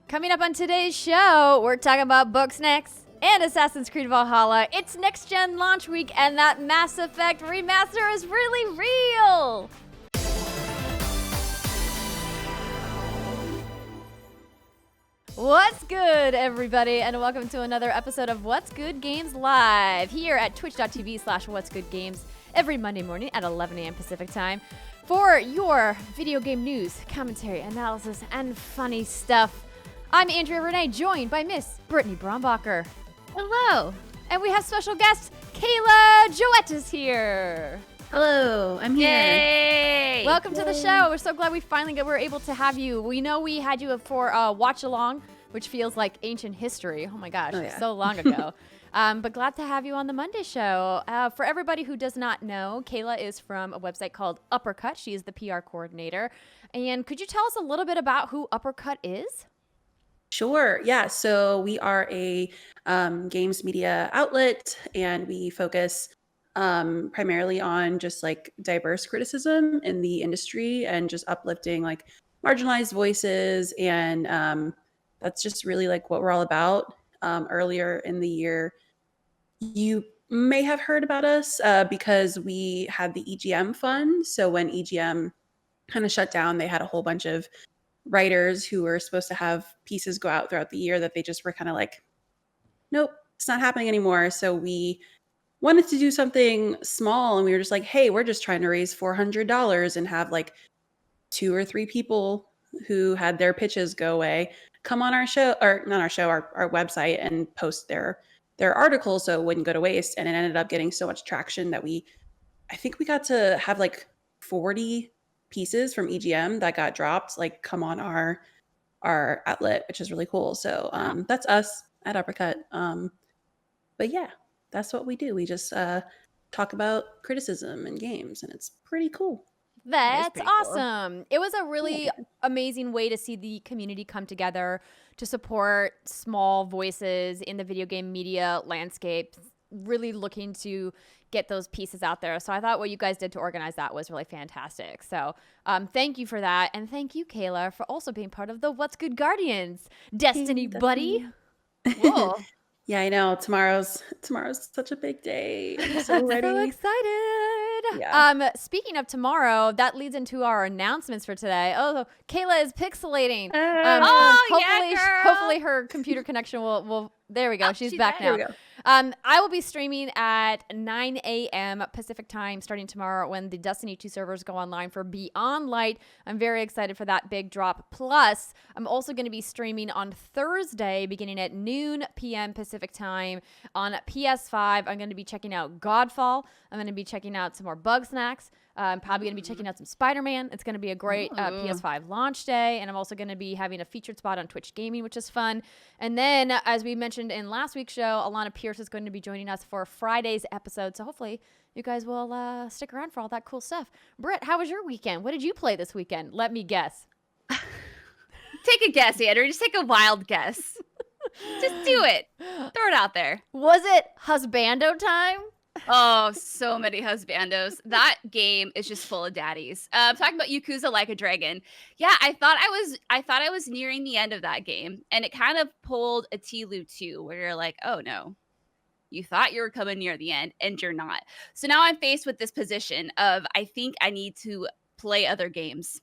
Coming up on today's show, we're talking about Bugsnax and Assassin's Creed Valhalla. It's next-gen launch week, and that Mass Effect Remaster is really real! What's good, everybody, and welcome to another episode of What's Good Games Live here at twitch.tv/whatsgoodgames every Monday morning at 11 a.m. Pacific time for your video game news, commentary, analysis, and funny stuff. I'm Andrea Renee, joined by Miss Brittany Brombacher. Hello. And we have special guest, Kayla Jouet is here. Hello, I'm here. Yay! Welcome to the show. We're so glad we finally were able to have you. We know we had you for Watch Along, which feels like ancient history. Oh my gosh, so long ago. But glad to have you on the Monday show. For everybody who does not know, Kayla is from a website called Uppercut. She is the PR coordinator. And could you tell us a little bit about who Uppercut is? Sure. Yeah. So we are a games media outlet, and we focus primarily on just like diverse criticism in the industry and just uplifting like marginalized voices. And that's just really like what we're all about. Earlier in the year, you may have heard about us because we had the EGM fund. So when EGM kind of shut down, they had a whole bunch of writers who were supposed to have pieces go out throughout the year that they just were kind of like, nope, it's not happening anymore. So we wanted to do something small, and we were just like, hey, we're just trying to raise $400 and have like 2 or 3 people who had their pitches go away come on our show, or not our show, our website, and post their articles so it wouldn't go to waste. And it ended up getting so much traction that I think we got to have like 40 pieces from EGM that got dropped, like come on our outlet, which is really cool. So that's us at Uppercut. But yeah, that's what we do. We just talk about criticism and games, and it's pretty cool. That's awesome. Cool. It was a really amazing way to see the community come together to support small voices in the video game media landscape, really looking to get those pieces out there. So I thought what you guys did to organize that was really fantastic. So thank you for that. And thank you, Kayla, for also being part of the What's Good Guardians Destiny buddy. Cool. Yeah, I know. Tomorrow's such a big day. I'm so ready. So excited. Yeah. Speaking of tomorrow, that leads into our announcements for today. Oh, Kayla is pixelating. Hopefully her computer connection will there we go. She's back now. I will be streaming at 9 a.m. Pacific time starting tomorrow when the Destiny 2 servers go online for Beyond Light. I'm very excited for that big drop. Plus, I'm also going to be streaming on Thursday beginning at noon p.m. Pacific time on PS5. I'm going to be checking out Godfall. I'm going to be checking out some more Bugsnax. I'm probably going to be checking out some Spider-Man. It's going to be a great PS5 launch day. And I'm also going to be having a featured spot on Twitch Gaming, which is fun. And then, as we mentioned in last week's show, Alana Pierce is going to be joining us for Friday's episode. So hopefully you guys will stick around for all that cool stuff. Britt, how was your weekend? What did you play this weekend? Let me guess. Take a guess, Andrew. Just take a wild guess. Just do it. Throw it out there. Was it husbando time? Oh, so many husbandos. That game is just full of daddies. Talking about Yakuza Like a Dragon. Yeah, I thought I was nearing the end of that game, and it kind of pulled a T-Lu 2, where you're like, oh no, you thought you were coming near the end, and you're not. So now I'm faced with this position of I think I need to play other games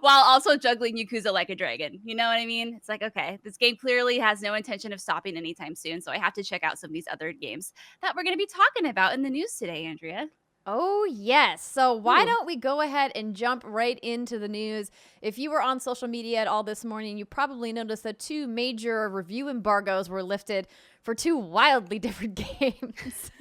while also juggling Yakuza Like a Dragon. You know what I mean? It's like, okay, this game clearly has no intention of stopping anytime soon, so I have to check out some of these other games that we're going to be talking about in the news today, Andrea. Oh, yes. So why don't we go ahead and jump right into the news? If you were on social media at all this morning, you probably noticed that 2 major review embargoes were lifted for 2 wildly different games.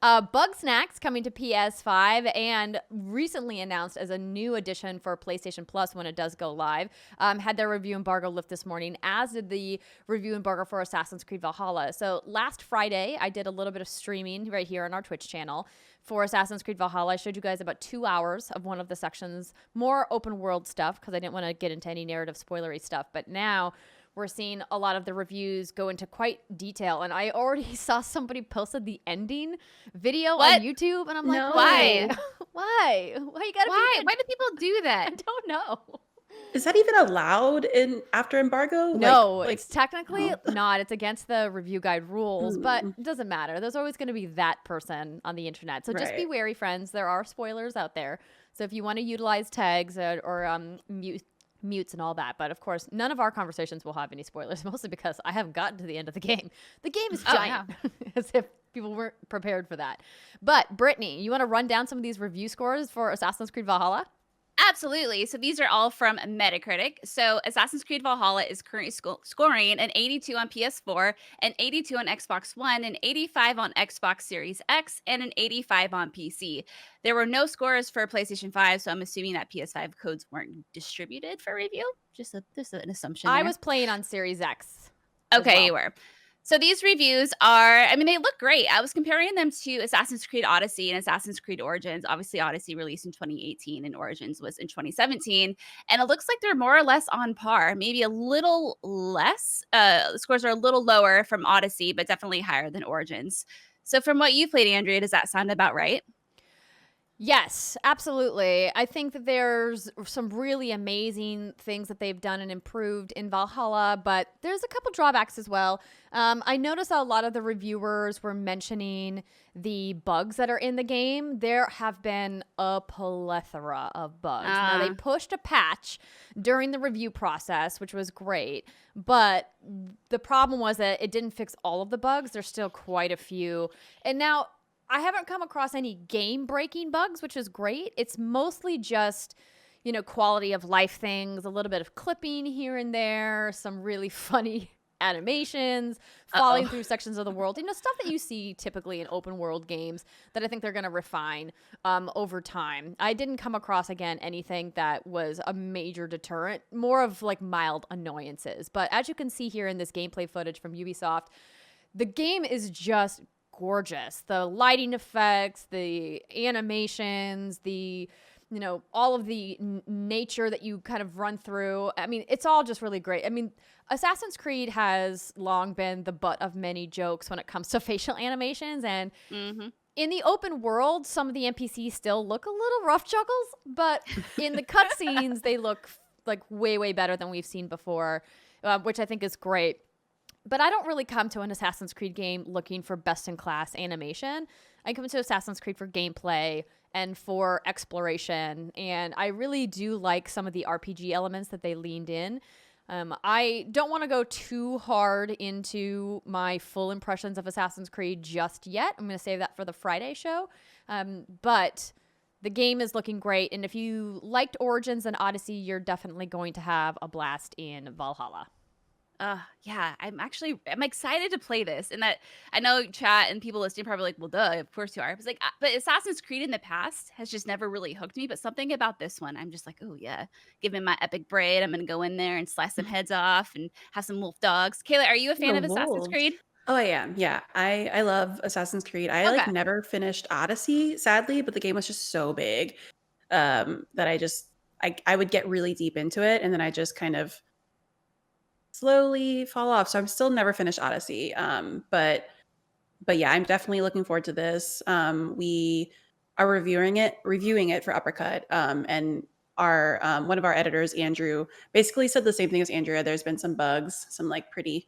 Bugsnax coming to PS5 and recently announced as a new addition for PlayStation Plus when it does go live, had their review embargo lift this morning, as did the review embargo for Assassin's Creed Valhalla. So last Friday, I did a little bit of streaming right here on our Twitch channel for Assassin's Creed Valhalla. I showed you guys about 2 hours of one of the sections, more open world stuff because I didn't want to get into any narrative spoilery stuff. But now we're seeing a lot of the reviews go into quite detail. And I already saw somebody posted the ending video on YouTube. And I'm like, why? Why? Why you gotta Why do people do that? I don't know. Is that even allowed in after embargo? No, Like it's technically no. not. It's against the review guide rules, but Mm, it doesn't matter. There's always going to be that person on the internet. So just be right. wary, friends. There are spoilers out there. So if you want to utilize tags or mutes and all that, but of course, none of our conversations will have any spoilers, mostly because I haven't gotten to the end of the game. The game is giant, as if people weren't prepared for that. But Brittany, you want to run down some of these review scores for Assassin's Creed Valhalla? Absolutely. So these are all from Metacritic. So Assassin's Creed Valhalla is currently scoring an 82 on PS4, an 82 on Xbox One, an 85 on Xbox Series X, and an 85 on PC. There were no scores for PlayStation 5, so I'm assuming that PS5 codes weren't distributed for review. Just an assumption I there. was playing on Series X. as Okay, well. you were. So these reviews are, I mean, they look great. I was comparing them to Assassin's Creed Odyssey and Assassin's Creed Origins. Obviously, Odyssey released in 2018 and Origins was in 2017. And it looks like they're more or less on par, maybe a little less. The scores are a little lower from Odyssey, but definitely higher than Origins. So from what you played, Andrea, does that sound about right? Yes, absolutely. I think that there's some really amazing things that they've done and improved in Valhalla, but there's a couple drawbacks as well. I noticed a lot of the reviewers were mentioning the bugs that are in the game. There have been a plethora of bugs. Now, they pushed a patch during the review process, which was great, but the problem was that it didn't fix all of the bugs. There's still quite a few. And now, I haven't come across any game-breaking bugs, which is great. It's mostly just, quality of life things, a little bit of clipping here and there, some really funny animations, falling through sections of the world, stuff that you see typically in open world games that I think they're going to refine over time. I didn't come across, again, anything that was a major deterrent, more of like mild annoyances. But as you can see here in this gameplay footage from Ubisoft, the game is just gorgeous. The lighting effects, the animations, all of the nature that you kind of run through. I mean, it's all just really great. I mean, Assassin's Creed has long been the butt of many jokes when it comes to facial animations. And in the open world, some of the NPCs still look a little rough chuckles, but in the cutscenes, they look like way, way better than we've seen before, which I think is great. But I don't really come to an Assassin's Creed game looking for best-in-class animation. I come to Assassin's Creed for gameplay and for exploration, and I really do like some of the RPG elements that they leaned in. I don't want to go too hard into my full impressions of Assassin's Creed just yet. I'm going to save that for the Friday show. But the game is looking great, and if you liked Origins and Odyssey, you're definitely going to have a blast in Valhalla. Yeah, I'm excited to play this. And that I know chat and people listening probably like, well, duh, of course you are. It's like, but Assassin's Creed in the past has just never really hooked me. But something about this one, I'm just like, oh yeah, give me my epic braid. I'm going to go in there and slice some heads off and have some wolf dogs. Kayla, are you a fan of Assassin's Creed? Oh, I am. Yeah, I love Assassin's Creed. I Okay. never finished Odyssey, sadly, but the game was just so big that I would get really deep into it, and then I just kind of slowly fall off. So I'm still never finished Odyssey. But yeah, I'm definitely looking forward to this. We are reviewing it for Uppercut. And our one of our editors, Andrew, basically said the same thing as Andrea. There's been some bugs, some like pretty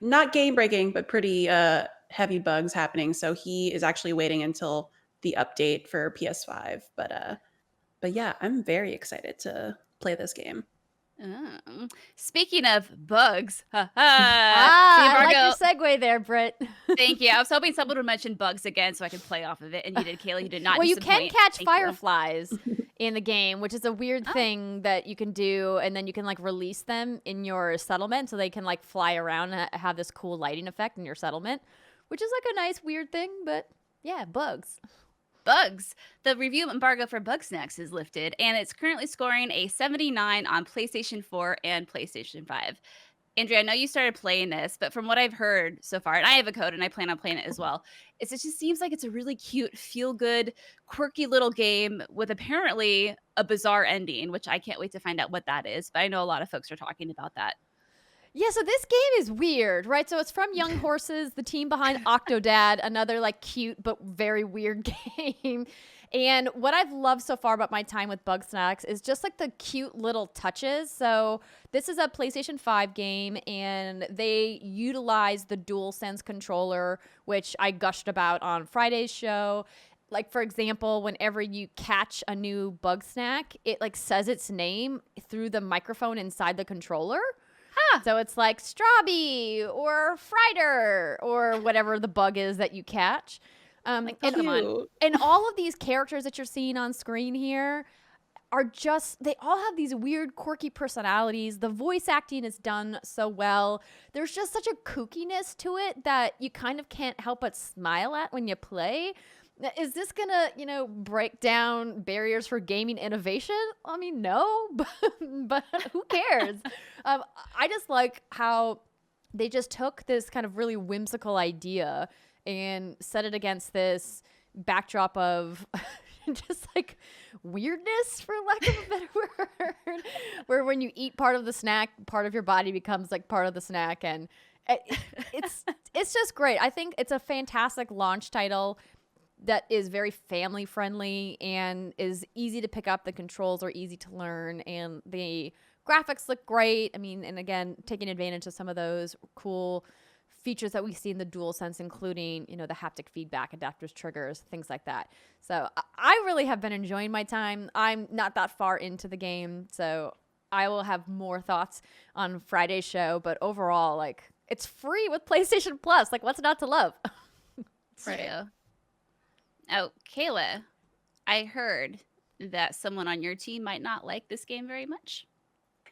not game breaking, but pretty heavy bugs happening. So he is actually waiting until the update for PS5. But yeah, I'm very excited to play this game. Speaking of bugs, I like your segue there, Britt. Thank you. I was hoping someone would mention bugs again so I could play off of it, and you did, Kayla. You did not. Well, you can catch Thank fireflies in the game, which is a weird thing that you can do, and then you can like release them in your settlement so they can like fly around and have this cool lighting effect in your settlement, which is like a nice weird thing, but yeah, bugs. The review embargo for Bugsnax is lifted, and it's currently scoring a 79 on PlayStation 4 and PlayStation 5. Andrea, I know you started playing this, but from what I've heard so far, and I have a code and I plan on playing it as well, it just seems like it's a really cute, feel-good, quirky little game with apparently a bizarre ending, which I can't wait to find out what that is, but I know a lot of folks are talking about that. Yeah, so this game is weird, right? So it's from Young Horses, the team behind Octodad, another like cute but very weird game. And what I've loved so far about my time with Bugsnax is just like the cute little touches. So this is a PlayStation 5 game, and they utilize the DualSense controller, which I gushed about on Friday's show. Like, for example, whenever you catch a new Bugsnax, it like says its name through the microphone inside the controller. So it's like Strawby or Frider or whatever the bug is that you catch. Like and Pokemon. all of these characters that you're seeing on screen here are just, they all have these weird, quirky personalities. The voice acting is done so well. There's just such a kookiness to it that you kind of can't help but smile at when you play. Is this gonna, break down barriers for gaming innovation? I mean, no, but who cares? I just like how they just took this kind of really whimsical idea and set it against this backdrop of just like weirdness, for lack of a better word, where when you eat part of the snack, part of your body becomes like part of the snack, and it's just great. I think it's a fantastic launch title that is very family friendly and is easy to pick up. The controls are easy to learn, and the graphics look great. I mean, and again, taking advantage of some of those cool features that we see in the DualSense, including, the haptic feedback, adapters, triggers, things like that. So I really have been enjoying my time. I'm not that far into the game, so I will have more thoughts on Friday's show. But overall, like, it's free with PlayStation Plus. Like, what's not to love? Right. Oh, Kayla, I heard that someone on your team might not like this game very much.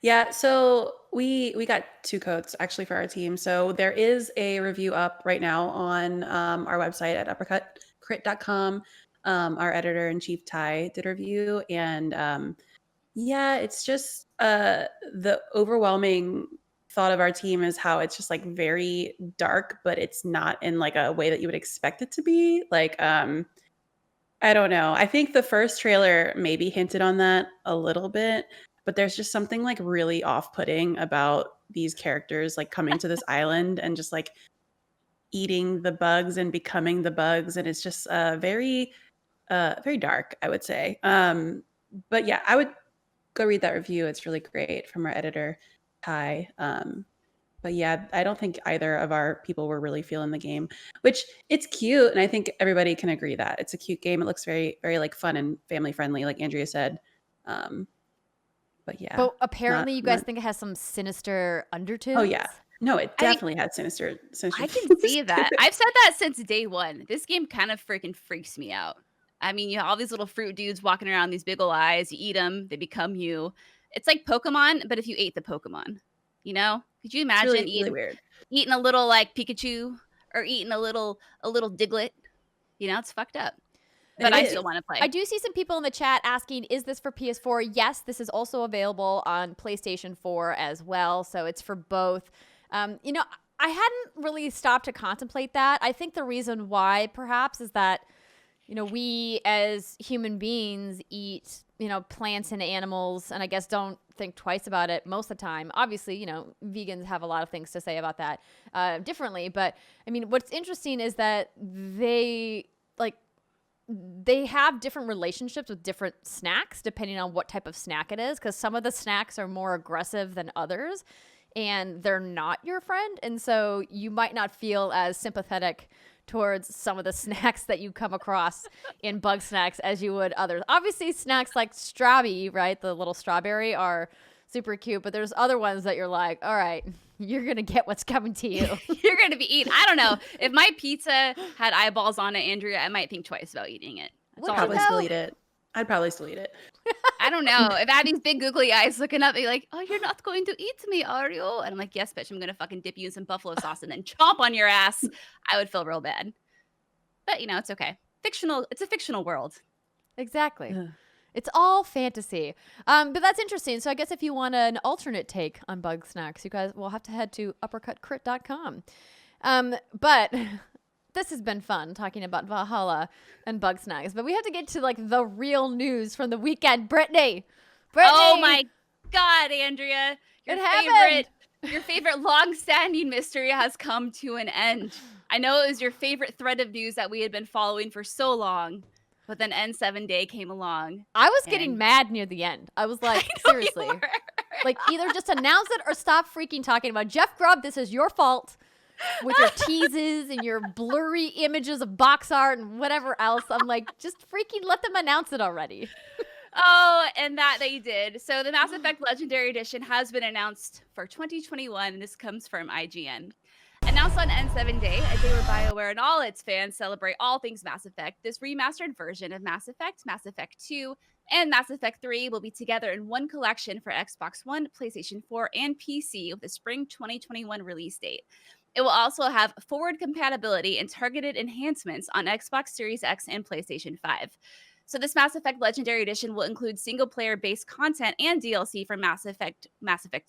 Yeah, so we got 2 codes actually for our team. So there is a review up right now on our website at uppercutcrit.com. Our editor-in-chief Ty did a review, and it's just the overwhelming thought of our team is how it's just like very dark, but it's not in like a way that you would expect it to be. Like, I don't know. I think the first trailer maybe hinted on that a little bit, but there's just something like really off-putting about these characters like coming to this island and just like eating the bugs and becoming the bugs, and it's just very dark, I would say. But yeah, I would go read that review. It's really great from our editor Ty. But yeah, I don't think either of our people were really feeling the game, which it's cute. And I think everybody can agree that it's a cute game. It looks very, very like fun and family friendly, like Andrea said. But yeah. But apparently you guys think it has some sinister undertones? Oh yeah. No, it definitely had sinister. I can see that. I've said that since day one. This game kind of freaking freaks me out. I mean, you have all these little fruit dudes walking around, these big ol' eyes. You eat them, they become you. It's like Pokemon, but if you ate the Pokemon, Could you imagine eating a little like Pikachu or eating a little Diglett? It's fucked up. But I still want to play. I do see some people in the chat asking, is this for PS4? Yes, this is also available on PlayStation 4 as well. So it's for both. I hadn't really stopped to contemplate that. I think the reason why perhaps is that, we as human beings eat, plants and animals, and I guess don't think twice about it most of the time. Obviously, vegans have a lot of things to say about that differently. But I mean, what's interesting is that they have different relationships with different snacks depending on what type of snack it is, because some of the snacks are more aggressive than others and they're not your friend. And so you might not feel as sympathetic towards some of the snacks that you come across in Bugsnax as you would others. Obviously, snacks like Strawby, right? The little strawberry are super cute, but there's other ones that you're like, all right, you're going to get what's coming to you. You're going to be eaten. I don't know. If my pizza had eyeballs on it, Andrea, I might think twice about eating it. I'd probably still eat it. I don't know. If I had these big googly eyes looking up, be like, oh, you're not going to eat me, are you? And I'm like, yes, bitch, I'm going to fucking dip you in some buffalo sauce and then chomp on your ass. I would feel real bad. But, it's okay. It's a fictional world. Exactly. It's all fantasy. But that's interesting. So I guess if you want an alternate take on Bugsnax, you guys will have to head to uppercutcrit.com. But this has been fun talking about Valhalla and Bugsnax. But we have to get to the real news from the weekend. Brittany! Oh my God, Andrea. Your favorite long-standing mystery has come to an end. I know it was your favorite thread of news that we had been following for so long. But then N7 Day came along. I was getting mad near the end. I was like, seriously. Like, either just announce it or stop freaking talking about it. Jeff Grubb, this is your fault with your teases and your blurry images of box art and whatever else. I'm like, just freaking let them announce it already. Oh, and that they did. So the Mass Effect Legendary Edition has been announced for 2021, and this comes from IGN. Announced on N7 Day, a day where BioWare and all its fans celebrate all things Mass Effect, this remastered version of Mass Effect 2, and Mass Effect 3 will be together in one collection for Xbox One, PlayStation 4, and PC with the spring 2021 release date. It will also have forward compatibility and targeted enhancements on Xbox Series X and PlayStation 5. So this Mass Effect Legendary Edition will include single-player-based content and DLC for Mass Effect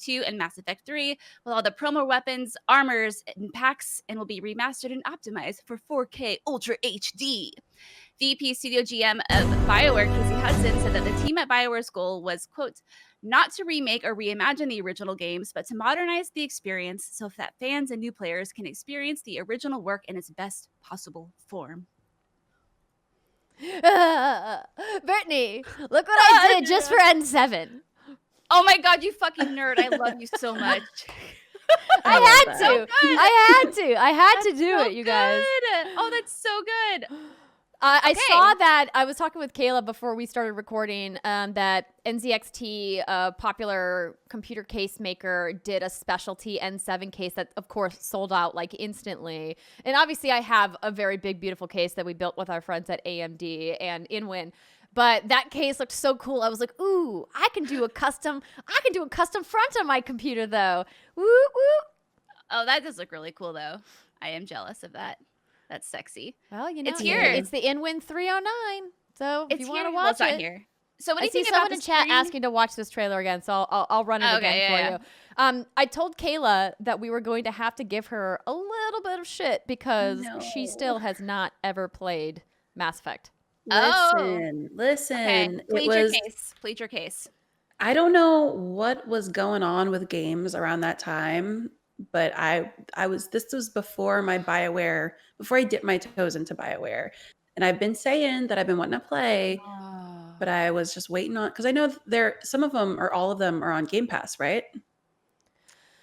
2, and Mass Effect 3, with all the promo weapons, armors, and packs, and will be remastered and optimized for 4K Ultra HD. VP Studio GM of BioWare, Casey Hudson, said that the team at BioWare's goal was, quote, not to remake or reimagine the original games, but to modernize the experience so that fans and new players can experience the original work in its best possible form. Brittany, look what I did just for N7. Oh my god, you fucking nerd. I love you so much. I had to do it, you guys. Oh, that's so good. I saw that. I was talking with Kayla before we started recording that NZXT, a popular computer case maker, did a specialty N7 case that, of course, sold out like instantly. And obviously, I have a very big, beautiful case that we built with our friends at AMD and InWin. But that case looked so cool. I was like, ooh, I can do a custom front on my computer, though. Woo, woo. Oh, that does look really cool, though. I am jealous of that. That's sexy. Well, you know, it's here. It's the InWin 309. So if you want to watch it's not here. So what do you think someone about in chat asking to watch this trailer again, so I'll run it again for you. I told Kayla that we were going to have to give her a little bit of shit because she still has not ever played Mass Effect. Listen. Okay. Plead your case. I don't know what was going on with games around that time, but this was before before I dipped my toes into BioWare. And I've been saying that I've been wanting to play, but I was just waiting on, because I know some of them or all of them are on Game Pass, right?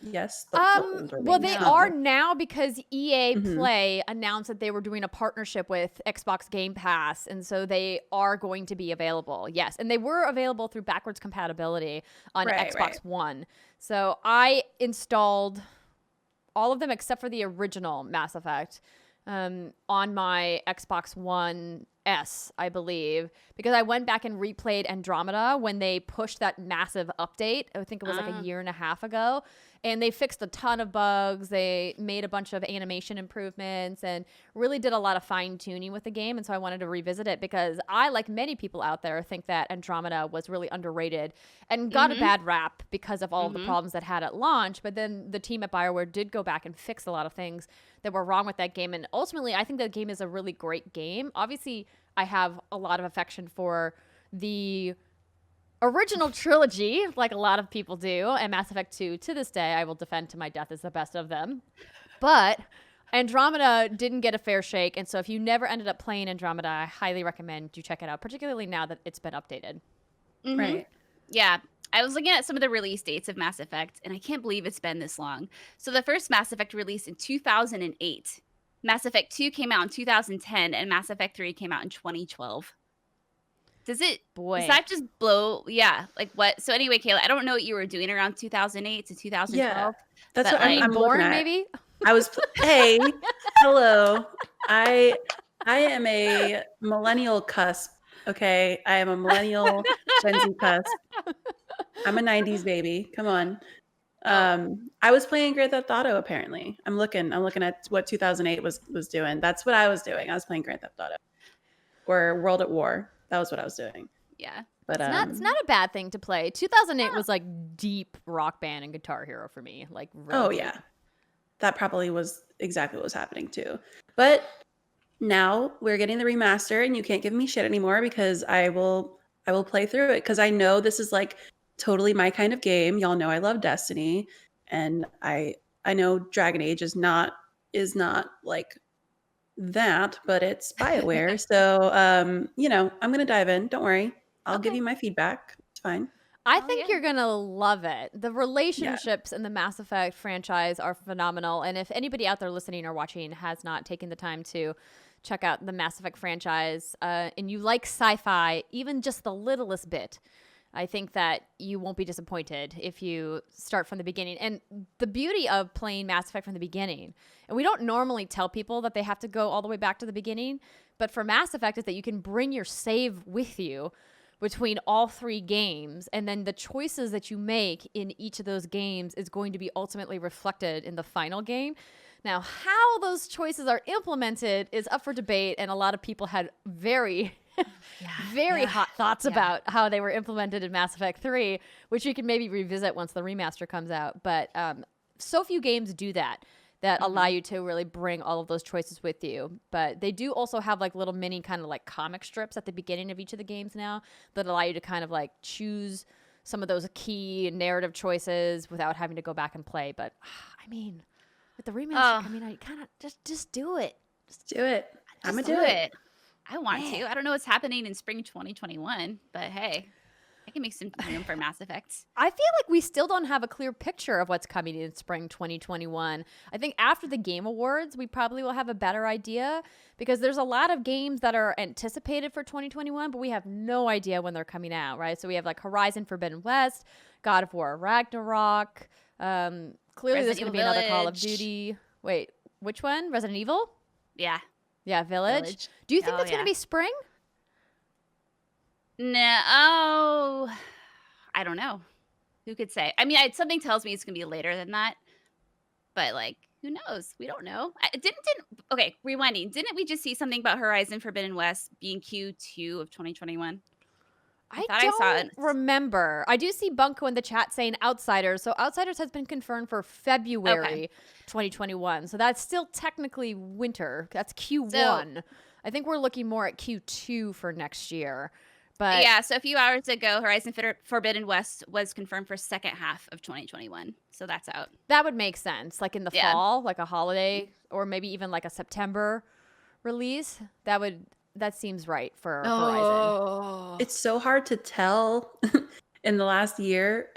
Yes. Well, they are now because EA Play announced that they were doing a partnership with Xbox Game Pass, and so they are going to be available. Yes, and they were available through backwards compatibility on Xbox One. So I installed all of them except for the original Mass Effect on my Xbox One S, I believe, because I went back and replayed Andromeda when they pushed that massive update. I think it was like a year and a half ago. And they fixed a ton of bugs. They made a bunch of animation improvements and really did a lot of fine-tuning with the game. And so I wanted to revisit it because I, like many people out there, think that Andromeda was really underrated and got a bad rap because of all of the problems that had at launch. But then the team at BioWare did go back and fix a lot of things that were wrong with that game. And ultimately, I think that game is a really great game. Obviously, I have a lot of affection for the original trilogy, like a lot of people do, and Mass Effect 2, to this day, I will defend to my death is the best of them. But Andromeda didn't get a fair shake, and so if you never ended up playing Andromeda, I highly recommend you check it out, particularly now that it's been updated. Right. Yeah. I was looking at some of the release dates of Mass Effect, and I can't believe it's been this long. So the first Mass Effect released in 2008. Mass Effect 2 came out in 2010, and Mass Effect 3 came out in 2012. Does that just blow? Yeah. Like what? So anyway, Kayla, I don't know what you were doing around 2008 to 2012. Yeah, that's what I'm born, looking at. maybe? I was, hey, hello. I am a millennial cusp, okay? I am a millennial Gen Z cusp. I'm a 90s baby. Come on. I was playing Grand Theft Auto, apparently. I'm looking at what 2008 was doing. That's what I was doing. I was playing Grand Theft Auto. Or World at War. That was what I was doing. Yeah. But it's not a bad thing to play. 2008 was like deep Rock Band and Guitar Hero for me. Like really yeah. That probably was exactly what was happening too. But now we're getting the remaster and you can't give me shit anymore because I will play through it because I know this is like totally my kind of game. Y'all know I love Destiny and I know Dragon Age is not like that, but it's BioWare. So, I'm going to dive in. Don't worry. I'll give Okay. you my feedback. It's fine. I Oh, think yeah. you're going to love it. The relationships in the Mass Effect franchise are phenomenal. And if anybody out there listening or watching has not taken the time to check out the Mass Effect franchise and you like sci-fi, even just the littlest bit, I think that you won't be disappointed if you start from the beginning. And the beauty of playing Mass Effect from the beginning, and we don't normally tell people that they have to go all the way back to the beginning, but for Mass Effect is that you can bring your save with you between all three games, and then the choices that you make in each of those games is going to be ultimately reflected in the final game. Now, how those choices are implemented is up for debate, and a lot of people had very hot thoughts about how they were implemented in Mass Effect 3, which we can maybe revisit once the remaster comes out. But so few games do that allow you to really bring all of those choices with you. But they do also have like little mini kind of like comic strips at the beginning of each of the games now that allow you to kind of like choose some of those key narrative choices without having to go back and play. But I mean, with the remaster, I kind of just do it. Just do it. I'm going to do it. I want to. I don't know what's happening in spring 2021, but hey, I can make some room for Mass Effect. I feel like we still don't have a clear picture of what's coming in spring 2021. I think after the Game Awards, we probably will have a better idea because there's a lot of games that are anticipated for 2021, but we have no idea when they're coming out, right? So we have like Horizon Forbidden West, God of War Ragnarok. Clearly, there's going to be another Call of Duty. Wait, which one? Resident Evil? Yeah. Yeah, Village. Do you think that's going to be spring? No, I don't know. Who could say? I mean, something tells me it's gonna be later than that, but like, who knows? We don't know. Okay, rewinding. Didn't we just see something about Horizon Forbidden West being Q2 of 2021? I don't remember. I do see Bunko in the chat saying Outsiders. So Outsiders has been confirmed for February 2021. So that's still technically winter. That's Q1. So, I think we're looking more at Q2 for next year. But yeah, so a few hours ago, Horizon Forbidden West was confirmed for second half of 2021. So that's out. That would make sense. Like in the fall, like a holiday, or maybe even like a September release. That seems right for Horizon. It's so hard to tell in the last year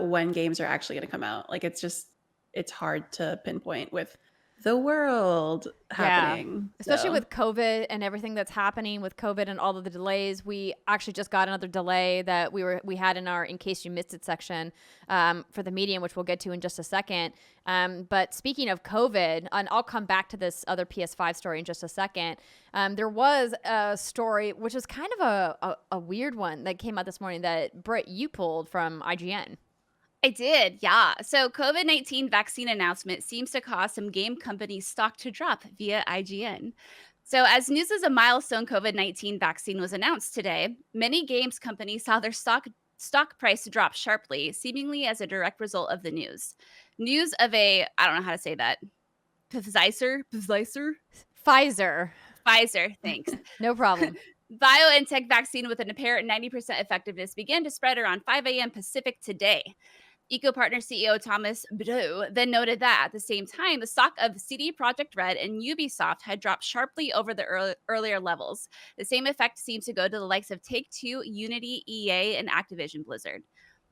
when games are actually going to come out. Like it's hard to pinpoint with the world happening. Especially with COVID and everything that's happening with COVID and all of the delays. We actually just got another delay that we had in our In Case You Missed It section for the Medium, which we'll get to in just a second. But speaking of COVID, and I'll come back to this other PS5 story in just a second. There was a story, which was kind of a weird one that came out this morning that, Britt, you pulled from IGN. I did, yeah. So COVID-19 vaccine announcement seems to cause some game companies' stock to drop via IGN. So as news of a milestone COVID-19 vaccine was announced today, many games companies saw their stock price drop sharply, seemingly as a direct result of the news. News of I don't know how to say that. Pfizer, thanks. No problem. BioNTech vaccine with an apparent 90% effectiveness began to spread around 5 a.m. Pacific today. EcoPartner CEO Thomas Bro then noted that at the same time, the stock of CD Projekt Red and Ubisoft had dropped sharply over the earlier levels. The same effect seems to go to the likes of Take-Two, Unity, EA, and Activision Blizzard.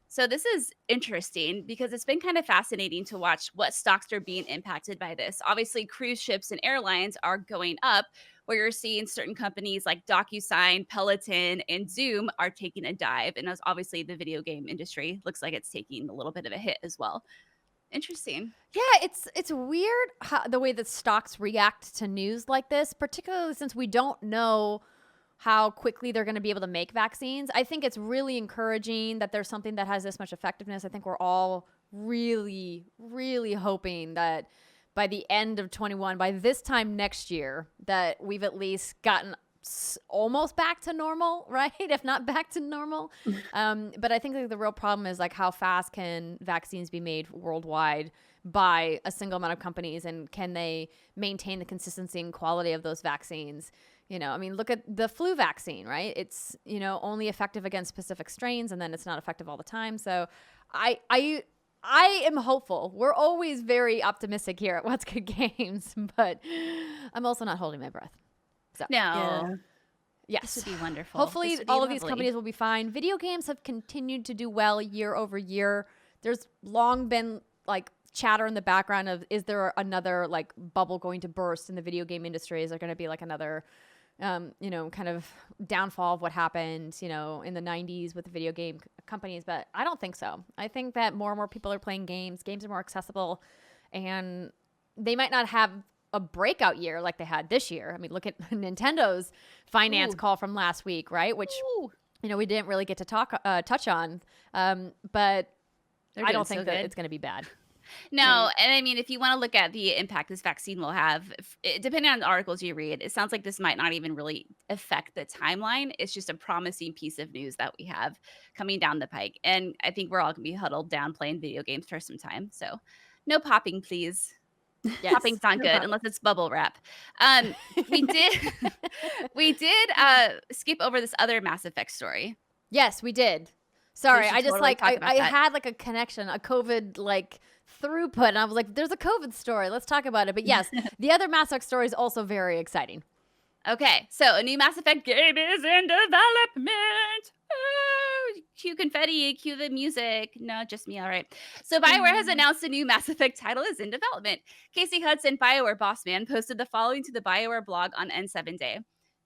So this is interesting because it's been kind of fascinating to watch what stocks are being impacted by this. Obviously, cruise ships and airlines are going up, where you're seeing certain companies like DocuSign, Peloton, and Zoom are taking a dive. And as obviously the video game industry looks like it's taking a little bit of a hit as well. Interesting. Yeah, it's weird the way that stocks react to news like this, particularly since we don't know how quickly they're going to be able to make vaccines. I think it's really encouraging that there's something that has this much effectiveness. I think we're all really, really hoping that by the end of 21, by this time next year, that we've at least gotten almost back to normal, right? If not back to normal. But I think like, the real problem is like how fast can vaccines be made worldwide by a single amount of companies, and can they maintain the consistency and quality of those vaccines? You know, I mean, look at the flu vaccine, right? It's, you know, only effective against specific strains, and then it's not effective all the time. So I I am hopeful. We're always very optimistic here at What's Good Games, but I'm also not holding my breath. So No. yes, This would be wonderful. hopefully This would be all of these lovely. companies will be fine. Video games have continued to do well year over year. There's long been like chatter in the background of, is there another like bubble going to burst in the video game industry? Is there going to be like another kind of downfall of what happened, in the 90s with the video game companies? But I don't think so. I think that more and more people are playing games. Games are more accessible, and they might not have a breakout year like they had this year. I mean, look at Nintendo's finance call from last week, right? Which, we didn't really get to touch on. But I don't think that it's going to be bad. No, and I mean, if you want to look at the impact this vaccine will have, depending on the articles you read, it sounds like this might not even really affect the timeline. It's just a promising piece of news that we have coming down the pike. And I think we're all going to be huddled down playing video games for some time. So no popping, please. Yes. Popping's not good unless it's bubble wrap. We did skip over this other Mass Effect story. Yes, we did. Sorry, I just totally I had like a connection, a COVID like throughput, and I was like, there's a COVID story. Let's talk about it. But yes, the other Mass Effect story is also very exciting. Okay, so a new Mass Effect game is in development. Oh, cue confetti, cue the music. No, just me. All right. So BioWare has announced a new Mass Effect title is in development. Casey Hudson, BioWare boss man, posted the following to the BioWare blog on N7 Day.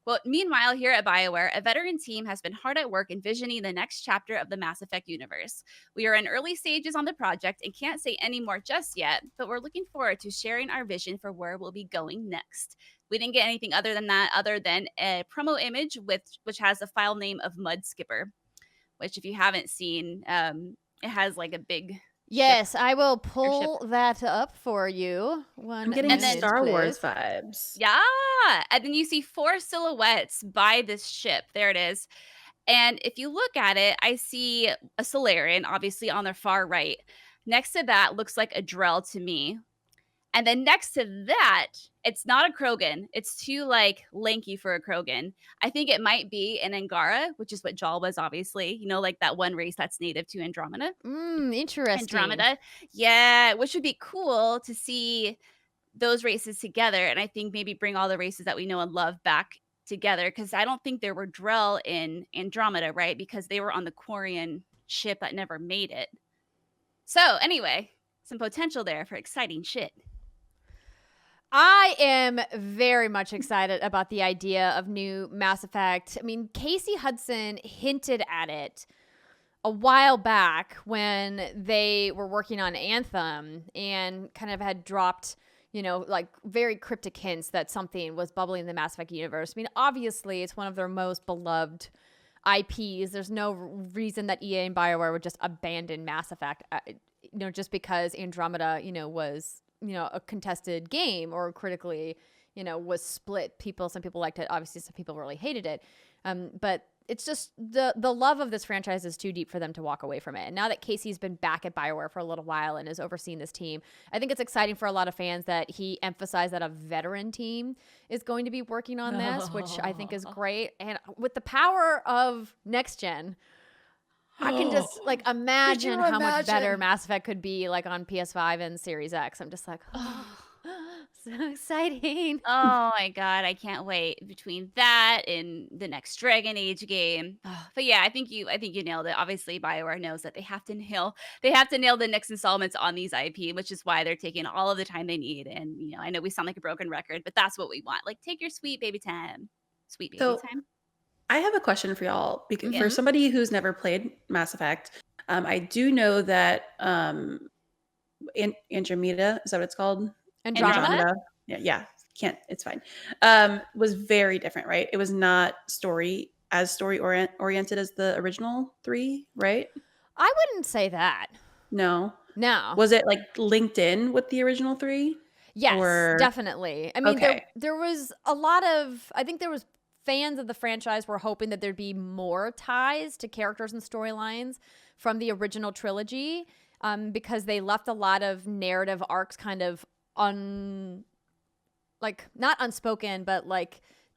Well, meanwhile, here at BioWare, a veteran team has been hard at work envisioning the next chapter of the Mass Effect universe. We are in early stages on the project and can't say any more just yet, but we're looking forward to sharing our vision for where we'll be going next. We didn't get anything other than a promo image which has the file name of Mud Skipper, which if you haven't seen, it has like a big... Yes, I will pull that up for you. I'm getting Star Wars vibes. Yeah. And then you see 4 silhouettes by this ship. There it is. And if you look at it, I see a Solarian, obviously, on the far right. Next to that looks like a Drell to me. And then next to that, it's not a Krogan. It's too lanky for a Krogan. I think it might be an Angara, which is what Jaal was, obviously. Like that one race that's native to Andromeda. Interesting. Andromeda. Yeah, which would be cool to see those races together. And I think maybe bring all the races that we know and love back together. Because I don't think there were Drell in Andromeda, right? Because they were on the Quarian ship that never made it. So anyway, some potential there for exciting shit. I am very much excited about the idea of new Mass Effect. I mean, Casey Hudson hinted at it a while back when they were working on Anthem and kind of had dropped, very cryptic hints that something was bubbling in the Mass Effect universe. I mean, obviously, it's one of their most beloved IPs. There's no reason that EA and BioWare would just abandon Mass Effect, just because Andromeda, was a contested game or critically, was split. Some people liked it. Obviously, some people really hated it. But it's just the love of this franchise is too deep for them to walk away from it. And now that Casey's been back at BioWare for a little while and is overseeing this team, I think it's exciting for a lot of fans that he emphasized that a veteran team is going to be working on this, which I think is great. And with the power of next gen, I can just imagine how much better Mass Effect could be on PS5 and Series X. I'm just like, so exciting. Oh my God, I can't wait between that and the next Dragon Age game. But yeah, I think you nailed it. Obviously, BioWare knows that they have to nail the next installments on these IP, which is why they're taking all of the time they need. And I know we sound like a broken record, but that's what we want. Take your sweet baby time. Sweet baby time. I have a question for y'all. Because for somebody who's never played Mass Effect, I do know that Andromeda, is that what it's called? Andromeda? Yeah. It's fine. Was very different, right? It was not story oriented as the original 3, right? I wouldn't say that. No. Was it linked in with the original 3? Yes, definitely. I mean, there was a lot of, I think there was fans of the franchise were hoping that there'd be more ties to characters and storylines from the original trilogy, because they left a lot of narrative arcs kind of not unspoken, but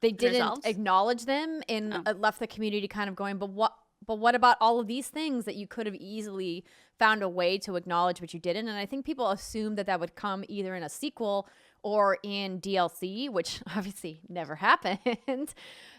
they didn't acknowledge them and left the community kind of going, but but what about all of these things that you could have easily found a way to acknowledge, but you didn't? And I think people assumed that would come either in a sequel or in DLC, which obviously never happened.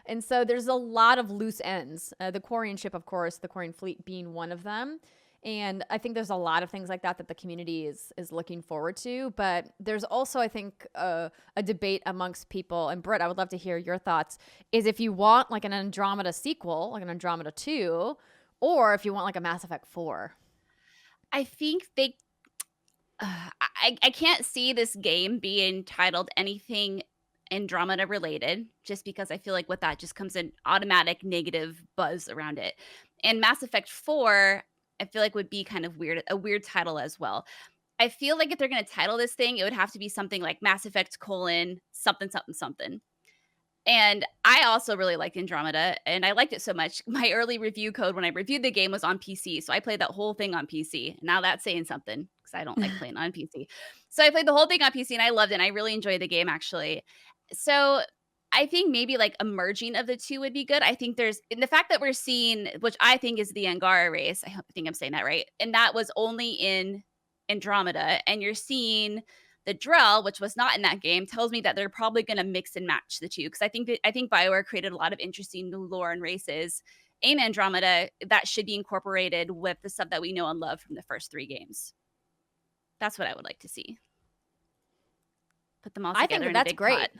And so there's a lot of loose ends. The Quarian ship, of course, the Quarian fleet being one of them. And I think there's a lot of things like that the community is looking forward to. But there's also, I think, a debate amongst people. And Britt, I would love to hear your thoughts. Is if you want like an Andromeda sequel, like an Andromeda 2, or if you want like a Mass Effect 4. I think they... I can't see this game being titled anything Andromeda related, just because I feel like with that just comes an automatic negative buzz around it. And Mass Effect 4... I feel like would be kind of weird, a weird title as well. I feel like if they're going to title this thing, it would have to be something like Mass Effect : something, something, something. And I also really liked Andromeda, and I liked it so much. My early review code when I reviewed the game was on PC, so I played that whole thing on PC. Now that's saying something, because I don't like playing on PC. So I played the whole thing on PC, and I loved it, and I really enjoyed the game, actually. So I think maybe like a merging of the two would be good. I think there's in the fact that we're seeing, which I think is the Angara race. I think I'm saying that right. And that was only in Andromeda. And you're seeing the Drell, which was not in that game, tells me that they're probably going to mix and match the two. Because I think BioWare created a lot of interesting new lore and races in Andromeda that should be incorporated with the stuff that we know and love from the first 3 games. That's what I would like to see. Put them all together. I think that's great. Pot.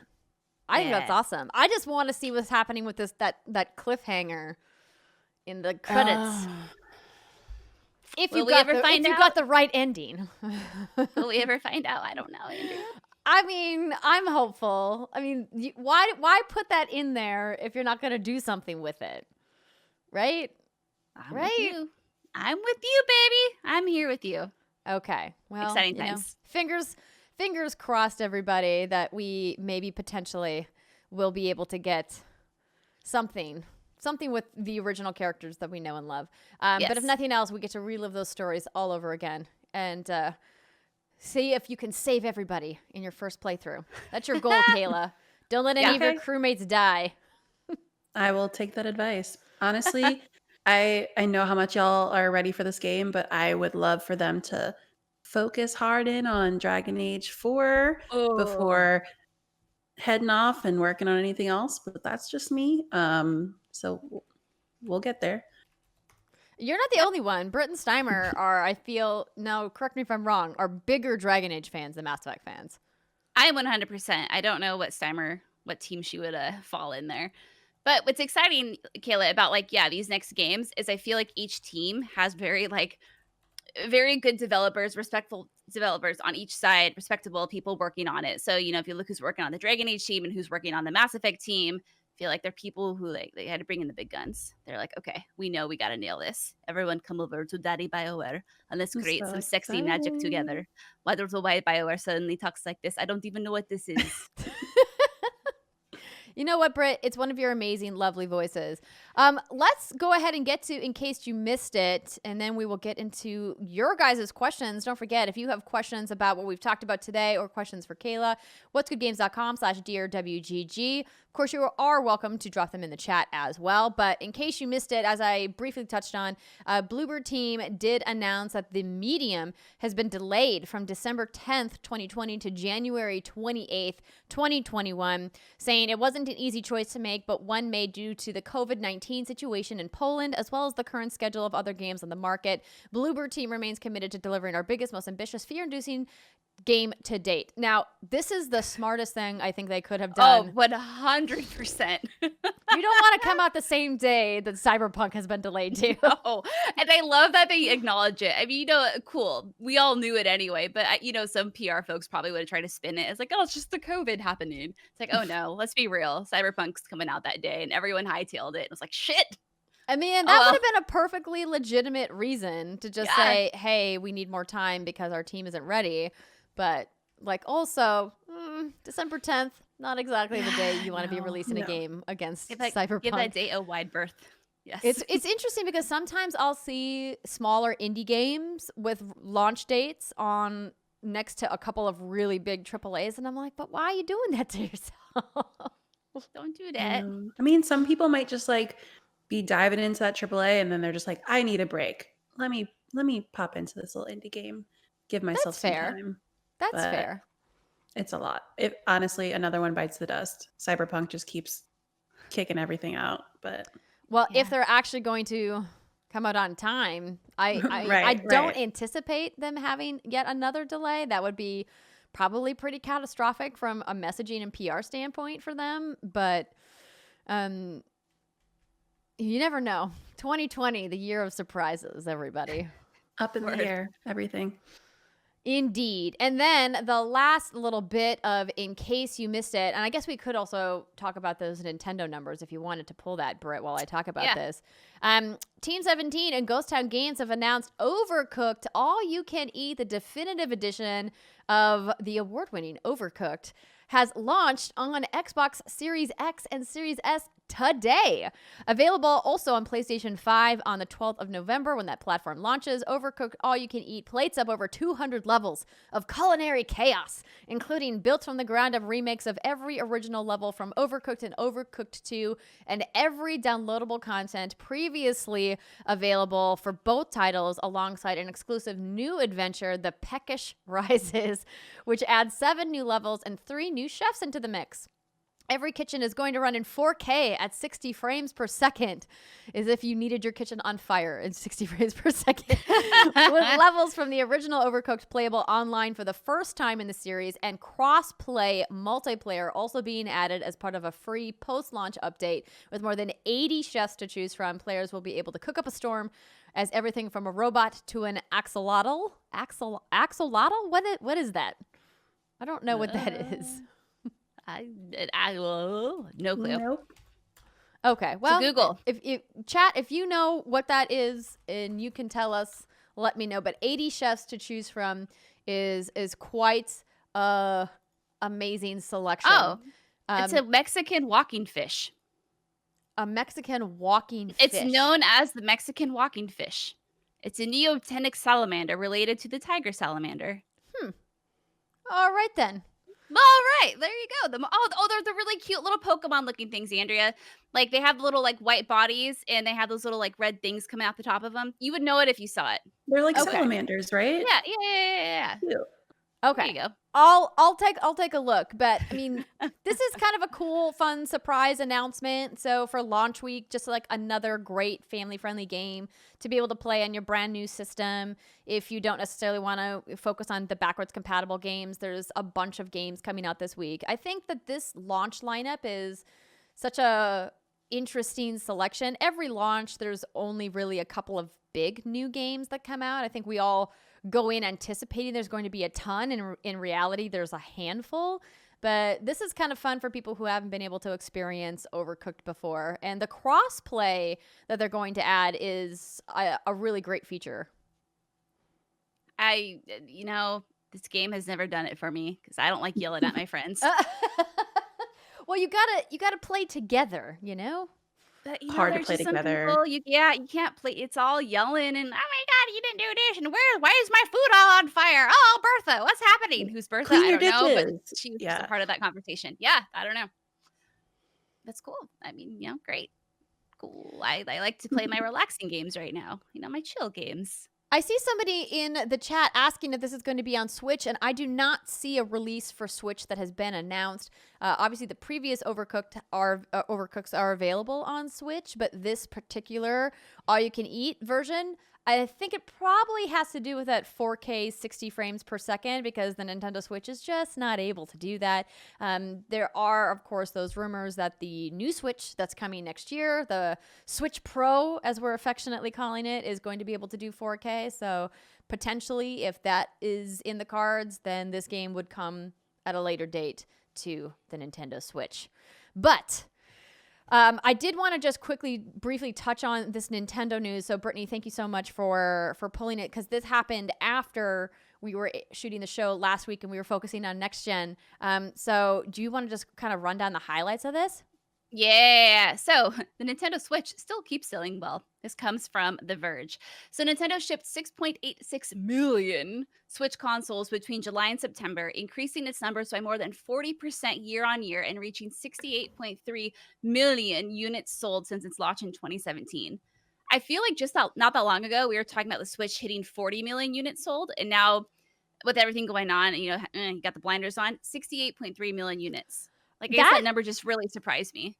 I think that's awesome. I just want to see what's happening with that cliffhanger in the credits. If you got the right ending. Will we ever find out? I don't know, Andrea. I mean, I'm hopeful. I mean, why put that in there if you're not going to do something with it? Right? I'm with you, baby. I'm here with you. Okay. Well, exciting times. Fingers crossed, everybody, that we maybe potentially will be able to get something with the original characters that we know and love. Yes. But if nothing else, we get to relive those stories all over again and see if you can save everybody in your first playthrough. That's your goal, Kayla. Don't let any of your crewmates die. I will take that advice. Honestly, I know how much y'all are ready for this game, but I would love for them to focus hard in on Dragon Age 4 before heading off and working on anything else. But that's just me. So we'll get there. You're not the only one. Britt and Steimer are, I feel, no, correct me if I'm wrong, are bigger Dragon Age fans than Mass Effect fans. I am 100%. I don't know what team she would fall in there. But what's exciting, Kayla, about these next games is I feel like each team has very good developers, respectful developers on each side, respectable people working on it. So, if you look who's working on the Dragon Age team and who's working on the Mass Effect team, I feel like they're people who they had to bring in the big guns. They're like, okay, we know we got to nail this. Everyone come over to Daddy BioWare and let's create some sexy magic together. Why does BioWare suddenly talks like this? I don't even know what this is. You know what, Britt? It's one of your amazing, lovely voices. Let's go ahead and get to In Case You Missed It, and then we will get into your guys' questions. Don't forget, if you have questions about what we've talked about today or questions for Kayla, whatsgoodgames.com/DearWGG. Of course, you are welcome to drop them in the chat as well. But in case you missed it, as I briefly touched on, Bluebird team did announce that the Medium has been delayed from December 10th, 2020 to January 28th, 2021, saying it wasn't an easy choice to make, but one made due to the COVID-19 situation in Poland, as well as the current schedule of other games on the market. Bluebird team remains committed to delivering our biggest, most ambitious, fear-inducing game to date. Now, this is the smartest thing I think they could have done. Oh, 100%. You don't want to come out the same day that Cyberpunk has been delayed too. No. And I love that they acknowledge it. I mean, cool. We all knew it anyway, but some PR folks probably would have tried to spin it. It's like, oh, it's just the COVID happening. It's like, oh no, let's be real. Cyberpunk's coming out that day and everyone hightailed it. And it's like, shit. I mean, that would have been a perfectly legitimate reason to just say, hey, we need more time because our team isn't ready. But also, December 10th, not exactly the day you want to be releasing a game against Cyberpunk. Give that day a wide berth. Yes. It's interesting because sometimes I'll see smaller indie games with launch dates on next to a couple of really big AAAs, and I'm like, but why are you doing that to yourself? Don't do that. I mean, some people might just be diving into that AAA, and then they're just like, I need a break. Let me pop into this little indie game, give myself That's some fair. time. That's But fair. it's a lot. It honestly, another one bites the dust. Cyberpunk just keeps kicking everything out. But Well, Yeah. if they're actually going to come out on time, I Right, don't right. anticipate them having yet another delay. That would be probably pretty catastrophic from a messaging and PR standpoint for them. But you never know. 2020, the year of surprises, everybody. Up in Word. the air, everything. Indeed. And then the last little bit of in case you missed it, and I guess we could also talk about those Nintendo numbers if you wanted to pull that, Britt, while I talk about this. Team 17 and Ghost Town Games have announced Overcooked All You Can Eat, the definitive edition of the award-winning Overcooked, has launched on Xbox Series X and Series S today. Available also on PlayStation 5 on the 12th of November when that platform launches. Overcooked All You Can Eat plates up over 200 levels of culinary chaos, including built from the ground up remakes of every original level from Overcooked and Overcooked 2, and every downloadable content previously available for both titles, alongside an exclusive new adventure, The Peckish Rises, which adds 7 new levels and 3 new chefs into the mix. Every kitchen is going to run in 4K at 60 frames per second, as if you needed your kitchen on fire in 60 frames per second. With levels from the original Overcooked playable online for the first time in the series, and cross-play multiplayer also being added as part of a free post-launch update. With more than 80 chefs to choose from, players will be able to cook up a storm as everything from a robot to an axolotl. Axolotl? What is that? I don't know what that is. No clue. Nope. Okay, well, Google. If you know what that is and you can tell us, let me know. But 80 chefs to choose from is quite a amazing selection. Oh, it's a Mexican walking fish. A Mexican walking fish. It's known as the Mexican walking fish. It's a neotenic salamander related to the tiger salamander. All right then. All right, there you go. They're the really cute little Pokemon-looking things, Andrea. Like, they have the little, like, white bodies, and they have those little, like, red things coming out the top of them. You would know it if you saw it. They're like Okay. salamanders, right? Yeah. Cute. Okay. There you go. I'll take a look, but I mean, this is kind of a cool, fun surprise announcement. So for launch week, just like another great family-friendly game to be able to play on your brand new system. If you don't necessarily want to focus on the backwards compatible games, there's a bunch of games coming out this week. I think that this launch lineup is such a interesting selection. Every launch, there's only really a couple of big new games that come out. I think we all go in anticipating there's going to be a ton, and in reality there's a handful. But this is kind of fun for people who haven't been able to experience Overcooked before, and the cross-play that they're going to add is a really great feature. This game has never done it for me because I don't like yelling at my friends. Well, you gotta play together, you know. But, Hard to there's play just some together. people, you can't play. It's all yelling and, oh my God, you didn't do this. And why is my food all on fire? Oh, Bertha, what's happening? Who's Bertha? Clean I your don't know, but dishes. she was Yeah. a part of that conversation. Yeah, I don't know. That's cool. I mean, great. Cool. I like to play my relaxing games right now. My chill games. I see somebody in the chat asking if this is going to be on Switch, and I do not see a release for Switch that has been announced. Obviously, the previous Overcooked Overcooks are available on Switch, but this particular all-you-can-eat version, I think it probably has to do with that 4K 60 frames per second, because the Nintendo Switch is just not able to do that. There are, of course, those rumors that the new Switch that's coming next year, the Switch Pro, as we're affectionately calling it, is going to be able to do 4K. So potentially, if that is in the cards, then this game would come at a later date to the Nintendo Switch. But I did want to just briefly touch on this Nintendo news. So, Brittany, thank you so much for pulling it, because this happened after we were shooting the show last week and we were focusing on next gen. So, do you want to just kind of run down the highlights of this? Yeah. So the Nintendo Switch still keeps selling well. This comes from The Verge. So Nintendo shipped 6.86 million Switch consoles between July and September, increasing its numbers by more than 40% year on year and reaching 68.3 million units sold since its launch in 2017. I feel like not that long ago, we were talking about the Switch hitting 40 million units sold. And now with everything going on, you got the blinders on, 68.3 million units. Like I guess that number just really surprised me.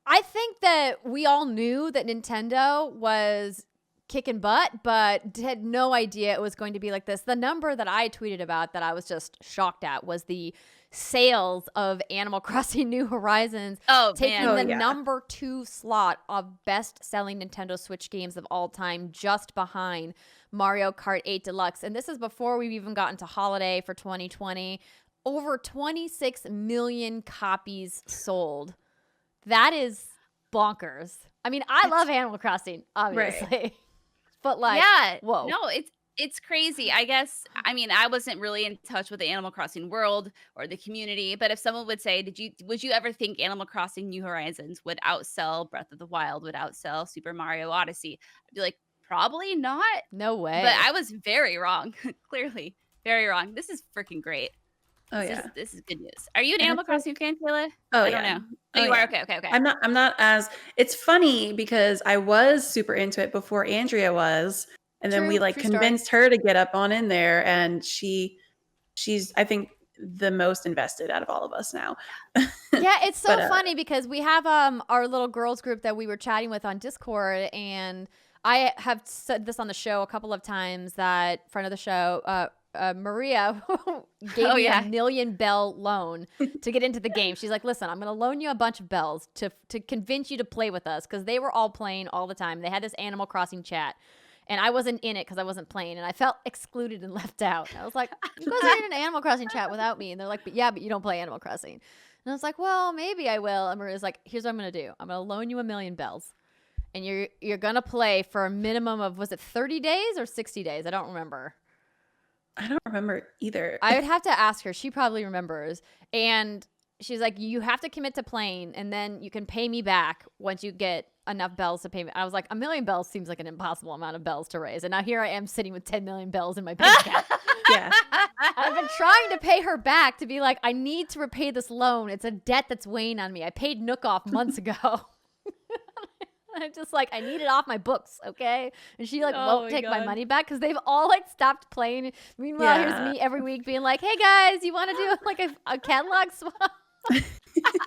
I think that we all knew that Nintendo was kicking butt, but had no idea it was going to be like this. The number that I tweeted about that I was just shocked at was the sales of Animal Crossing New Horizons taking the number 2 slot of best-selling Nintendo Switch games of all time, just behind Mario Kart 8 Deluxe. And this is before we've even gotten to holiday for 2020. Over 26 million copies sold. That is bonkers. I mean, I love Animal Crossing, obviously. Right. But whoa. No, it's crazy. I guess, I mean, I wasn't really in touch with the Animal Crossing world or the community, but if someone would say, would you ever think Animal Crossing New Horizons would outsell Breath of the Wild, would outsell Super Mario Odyssey? I'd be like, probably not. No way. But I was very wrong. Clearly, very wrong. This is freaking great. Oh this is good news. Are you an Animal Crossing fan, Kayla? Oh, I don't know. Oh, you are? Okay. I'm not as. It's funny because I was super into it before Andrea was, and then we convinced her to get up on in there, and she's I think the most invested out of all of us now. Yeah, it's so funny because we have our little girls group that we were chatting with on Discord, and I have said this on the show a couple of times that friend of the show, Maria gave me a $1 million bell loan to get into the game. She's like, listen, I'm going to loan you a bunch of bells to convince you to play with us, because they were all playing all the time. They had this Animal Crossing chat, and I wasn't in it because I wasn't playing, and I felt excluded and left out. I was like, you guys are in an Animal Crossing chat without me. And they're like, but you don't play Animal Crossing. And I was like, well, maybe I will. And Maria's like, here's what I'm going to do. I'm going to loan you $1 million bells. And you're going to play for a minimum of, was it 30 days or 60 days? I don't remember. I don't remember either. I would have to ask her. She probably remembers. And she's like, you have to commit to playing, and then you can pay me back once you get enough bells to pay me. I was like, $1 million bells seems like an impossible amount of bells to raise. And now here I am sitting with 10 million bells in my bank account. Yeah. I've been trying to pay her back to be like, I need to repay this loan. It's a debt that's weighing on me. I paid Nook off months ago. I'm just like, I need it off my books, okay? And she won't take my money back because they've all stopped playing. Meanwhile, here's me every week being like, hey guys, you want to do a catalog swap?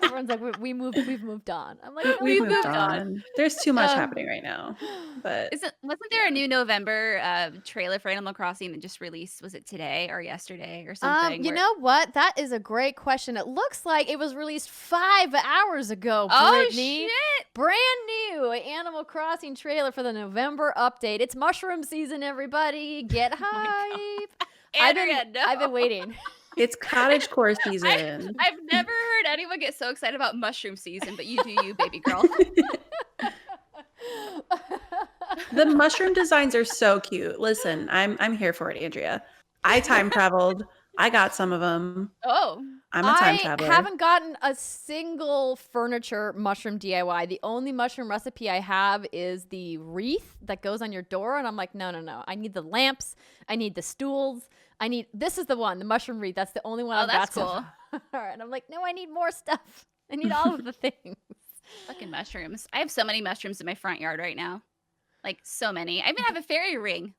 Everyone's like, we've moved on. I'm like, we've moved on. There's too much happening right now. But wasn't there a new November trailer for Animal Crossing that just released? Was it today or yesterday or something? You know what? That is a great question. It looks like it was released 5 hours ago, Oh Brittany. shit! Brand new Animal Crossing trailer for the November update. It's mushroom season, everybody. Get hype. Andrea, I've been waiting. It's cottagecore season. I've never heard anyone get so excited about mushroom season, but you do you, baby girl. The mushroom designs are so cute. Listen, I'm here for it, Andrea. I time traveled. I got some of them. Oh. I'm a time traveler. I haven't gotten a single furniture mushroom DIY. The only mushroom recipe I have is the wreath that goes on your door. And I'm like, no. I need the lamps. I need the stools. This is the one, the mushroom wreath. That's the only one I've got. That's cool. And I'm like, no, I need more stuff. I need all of the things. Fucking mushrooms. I have so many mushrooms in my front yard right now. Like, so many. I even have a fairy ring.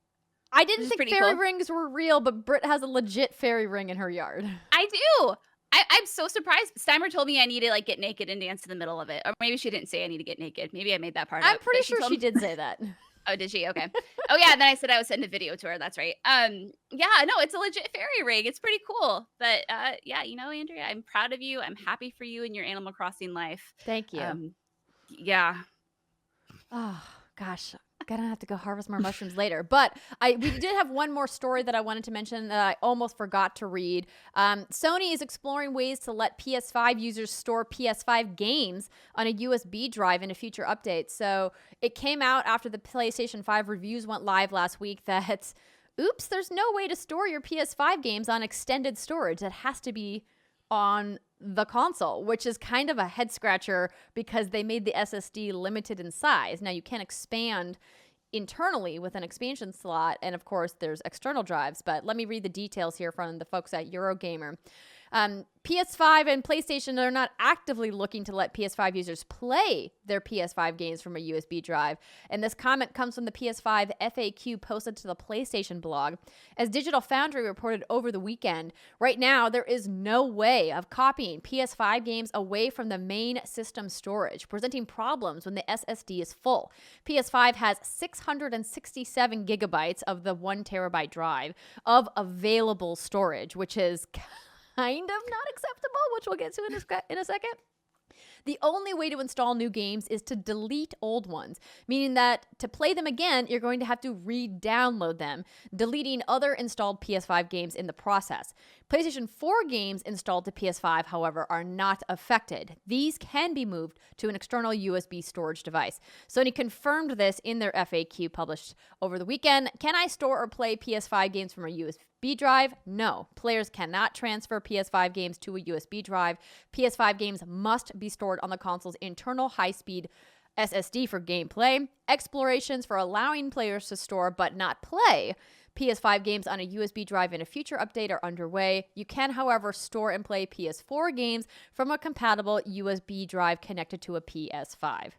I didn't think fairy rings were real, but Britt has a legit fairy ring in her yard. I do. I'm so surprised. Steimer told me I need to get naked and dance in the middle of it. Or maybe she didn't say I need to get naked. Maybe I made that part up. I'm pretty sure she did say that. Oh, did she? Okay. Oh, yeah. And then I said I would send a video to her. That's right. Yeah, no, it's a legit fairy ring. It's pretty cool. But yeah, Andrea, I'm proud of you. I'm happy for you in your Animal Crossing life. Thank you. Yeah. Oh, gosh. Gonna have to go harvest more mushrooms later. But we did have one more story that I wanted to mention that I almost forgot to read. Sony is exploring ways to let PS5 users store PS5 games on a USB drive in a future update. So it came out after the PlayStation 5 reviews went live last week that, oops, there's no way to store your PS5 games on extended storage. That has to be on the console, which is kind of a head scratcher because they made the SSD limited in size. Now you can expand internally with an expansion slot, and of course there's external drives, but let me read the details here from the folks at Eurogamer. PS5 and PlayStation are not actively looking to let PS5 users play their PS5 games from a USB drive. And this comment comes from the PS5 FAQ posted to the PlayStation blog. As Digital Foundry reported over the weekend, right now there is no way of copying PS5 games away from the main system storage, presenting problems when the SSD is full. PS5 has 667 gigabytes of the 1 terabyte drive of available storage, which is kind of not acceptable, which we'll get to in a second. The only way to install new games is to delete old ones, meaning that to play them again, you're going to have to re-download them, deleting other installed PS5 games in the process. PlayStation 4 games installed to PS5, however, are not affected. These can be moved to an external USB storage device. Sony confirmed this in their FAQ published over the weekend. Can I store or play PS5 games from a USB drive? No. Players cannot transfer PS5 games to a USB drive. PS5 games must be stored on the console's internal high-speed SSD for gameplay. Explorations for allowing players to store but not play PS5 games on a USB drive in a future update are underway. You can, however, store and play PS4 games from a compatible USB drive connected to a PS5.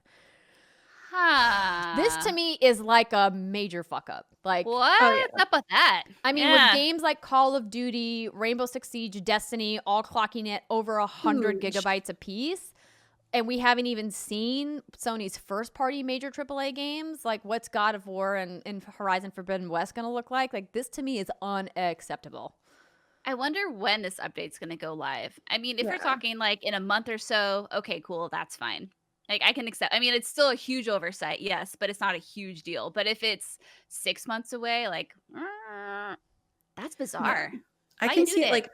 This to me is like a major fuck up. Like, what's up with that? I mean, with games like Call of Duty, Rainbow Six Siege, Destiny, all clocking at over 100 gigabytes a piece, and we haven't even seen Sony's first-party major AAA games, like what's God of War and Horizon Forbidden West going to look like? Like, this to me is unacceptable. I wonder when this update's going to go live. I mean, if you're talking like in a month or so, okay, cool, that's fine. Like, I can accept. I mean, it's still a huge oversight, yes, but it's not a huge deal. But if it's 6 months away, like, that's bizarre. Yeah. I can see it like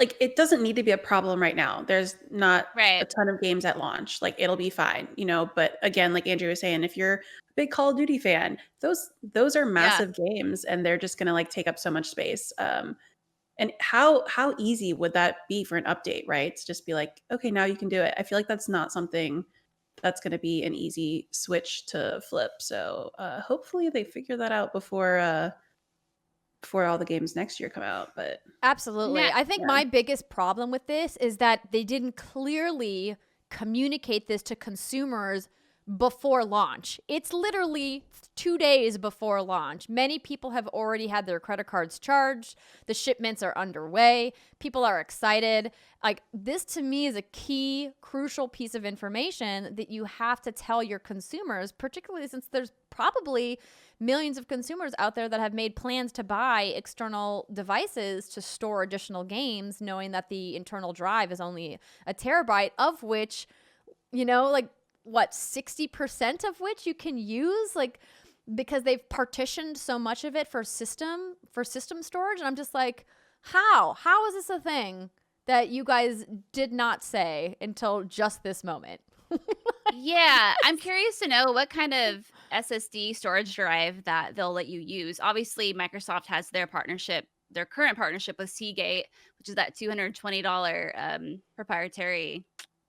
it doesn't need to be a problem right now. There's not a ton of games at launch. Like, it'll be fine, you know. But again, like Andrew was saying, if you're a big Call of Duty fan, those are massive games, and they're just gonna like take up so much space. And how easy would that be for an update, right? To just be like, okay, now you can do it. I feel like that's not something that's going to be an easy switch to flip. So hopefully they figure that out before all the games next year come out. But absolutely. I think my biggest problem with this is that they didn't clearly communicate this to consumers before launch. It's literally 2 days before launch. Many people have already had their credit cards charged. The shipments are underway. People are excited. Like, this to me is a key, crucial piece of information that you have to tell your consumers, particularly since there's probably millions of consumers out there that have made plans to buy external devices to store additional games, knowing that the internal drive is only a terabyte, of which, you know, like, what, 60% of which you can use, like, because they've partitioned so much of it for system storage. And I'm just like, how is this a thing that you guys did not say until just this moment? Yeah, I'm curious to know what kind of SSD storage drive that they'll let you use. Obviously, Microsoft has their current partnership with Seagate, which is that $220 proprietary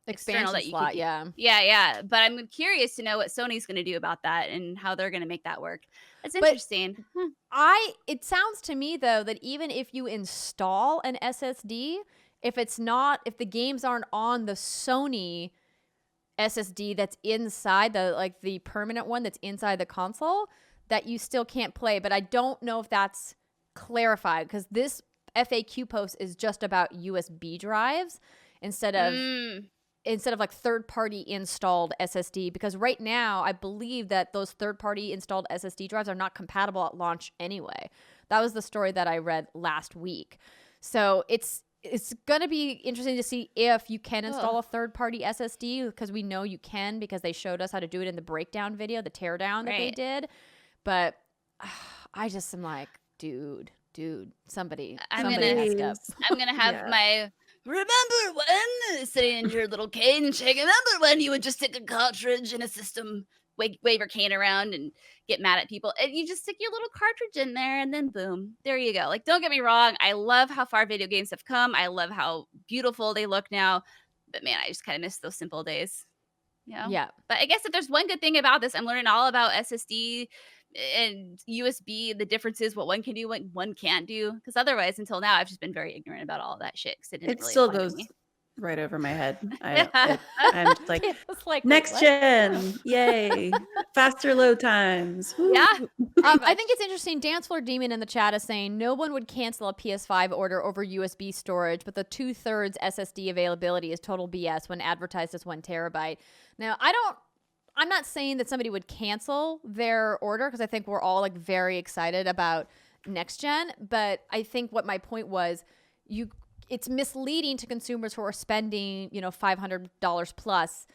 expansion that you slot, can, yeah. But I'm curious to know what Sony's going to do about that and how they're going to make that work. That's interesting. It sounds to me though that even if you install an SSD, if the games aren't on the Sony SSD that's inside the permanent one that's inside the console, that you still can't play. But I don't know if that's clarified, because this FAQ post is just about USB drives instead of like third-party installed SSD, because right now I believe that those third-party installed SSD drives are not compatible at launch anyway. That was the story that I read last week. So it's going to be interesting to see if you can install a third-party SSD, because we know you can, because they showed us how to do it in the breakdown video, the teardown that they did. But I just am like, dude, somebody messed up. I'm going to have my... Remember when, sitting in your little cage, remember when you would just stick a cartridge in a system wave your cane around and get mad at people. And you just stick your little cartridge in there and then boom, there you go. Like, don't get me wrong. I love how far video games have come. I love how beautiful they look now. But man, I just kind of miss those simple days. Yeah. But I guess if there's one good thing about this, I'm learning all about SSD and USB, the differences, what one can do, what one can't do. Because otherwise, until now, I've just been very ignorant about all that shit because it didn't It really still apply to goes me. right over my head. I'm just like, It was like, next what? gen, yay, faster load times. Woo. Yeah. I think it's interesting. Dance Floor Demon in the chat is saying no one would cancel a PS5 order over USB storage, but the 2/3 SSD availability is total BS when advertised as 1 terabyte. Now, I'm not saying that somebody would cancel their order because I think we're all like very excited about next gen. But I think what my point was, it's misleading to consumers who are spending, $500 plus.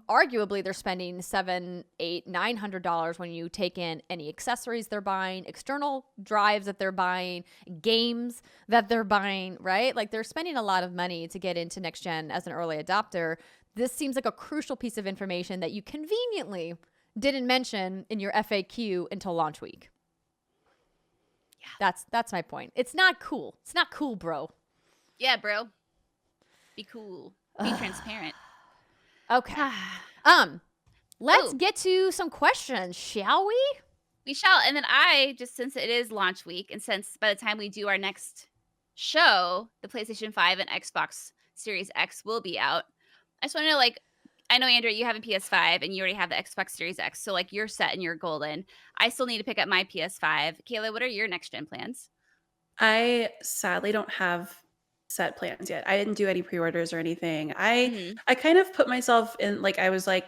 Arguably, they're spending $700, $800, $900 when you take in any accessories they're buying, external drives that they're buying, games that they're buying, right? Like they're spending a lot of money to get into next gen as an early adopter. This seems like a crucial piece of information that you conveniently didn't mention in your FAQ until launch week. Yeah. That's my point. It's not cool. It's not cool, bro. Yeah, bro. Be cool. Be transparent. Okay. Let's get to some questions, shall we? We shall. And then since it is launch week, and since by the time we do our next show, the PlayStation 5 and Xbox Series X will be out. I just want to know, like, I know, Andrea, you have a PS5 and you already have the Xbox Series X. So, like, you're set and you're golden. I still need to pick up my PS5. Kayla, what are your next gen plans? I sadly don't have set plans yet. I didn't do any pre-orders or anything. I kind of put myself in, like, I was like,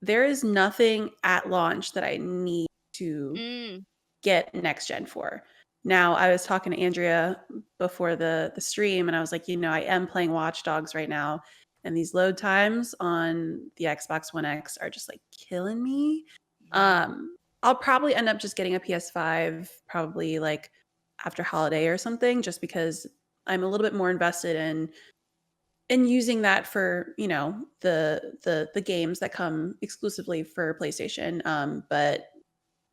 there is nothing at launch that I need to get next gen for. Now, I was talking to Andrea before the stream, and I was like, I am playing Watch Dogs right now, and these load times on the Xbox One X are just like killing me. I'll probably end up just getting a PS5 probably like after holiday or something, just because I'm a little bit more invested in using that for, the games that come exclusively for PlayStation. But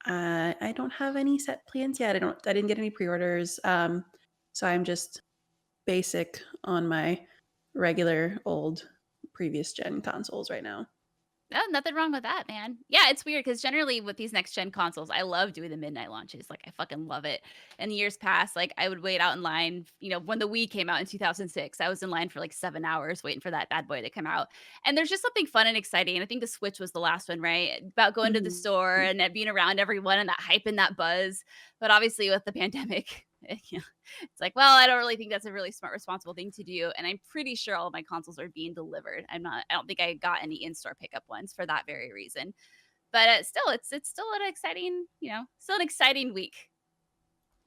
I don't have any set plans yet. I didn't get any pre-orders. So I'm just basic on my regular old previous gen consoles right now. No, nothing wrong with that, man. Yeah, it's weird because generally with these next gen consoles, I love doing the midnight launches. Like, I fucking love it. In the years past, like, I would wait out in line. When the Wii came out in 2006, I was in line for like 7 hours waiting for that bad boy to come out. And there's just something fun and exciting. And I think the Switch was the last one, right? About going to the store and being around everyone and that hype and that buzz. But obviously with the pandemic, it's like, well, I don't really think that's a really smart, responsible thing to do. And I'm pretty sure all of my consoles are being delivered. I don't think I got any in-store pickup ones for that very reason. But still, it's still an exciting, still an exciting week.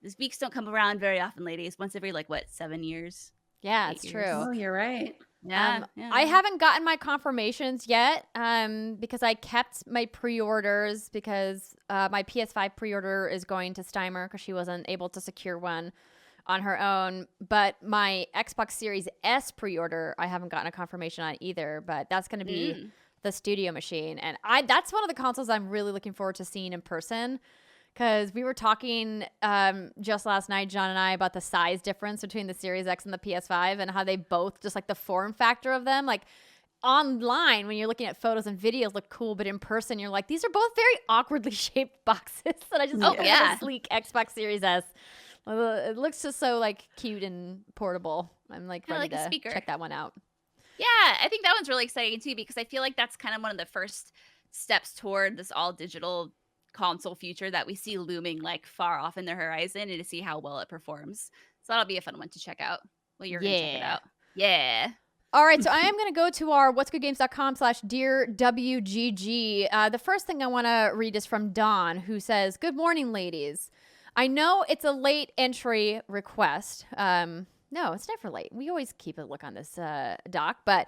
These weeks don't come around very often, ladies. Once every 7 years. Yeah, it's 8 true. years. Oh, you're right. Yeah, I haven't gotten my confirmations yet because I kept my pre-orders because my PS5 pre-order is going to Steimer because she wasn't able to secure one on her own. But my Xbox Series S pre-order, I haven't gotten a confirmation on either, but that's going to be the studio machine. And that's one of the consoles I'm really looking forward to seeing in person. Because we were talking just last night, John and I, about the size difference between the Series X and the PS5 and how they both, just like the form factor of them, like online when you're looking at photos and videos look cool, but in person you're like, these are both very awkwardly shaped boxes. And I just love a sleek Xbox Series S. It looks just so like cute and portable. I'm like ready to check that one out. Yeah, I think that one's really exciting too because I feel like that's kind of one of the first steps toward this all digital console future that we see looming like far off in the horizon, and to see how well it performs. So that'll be a fun one to check out. Well, you're gonna check it out. Yeah. All right, so I am going to go to our whatsgoodgames.com/dearwgg. The first thing I want to read is from Dawn, who says, "Good morning, ladies. I know it's a late entry request. No, it's never late. We always keep a look on this doc, but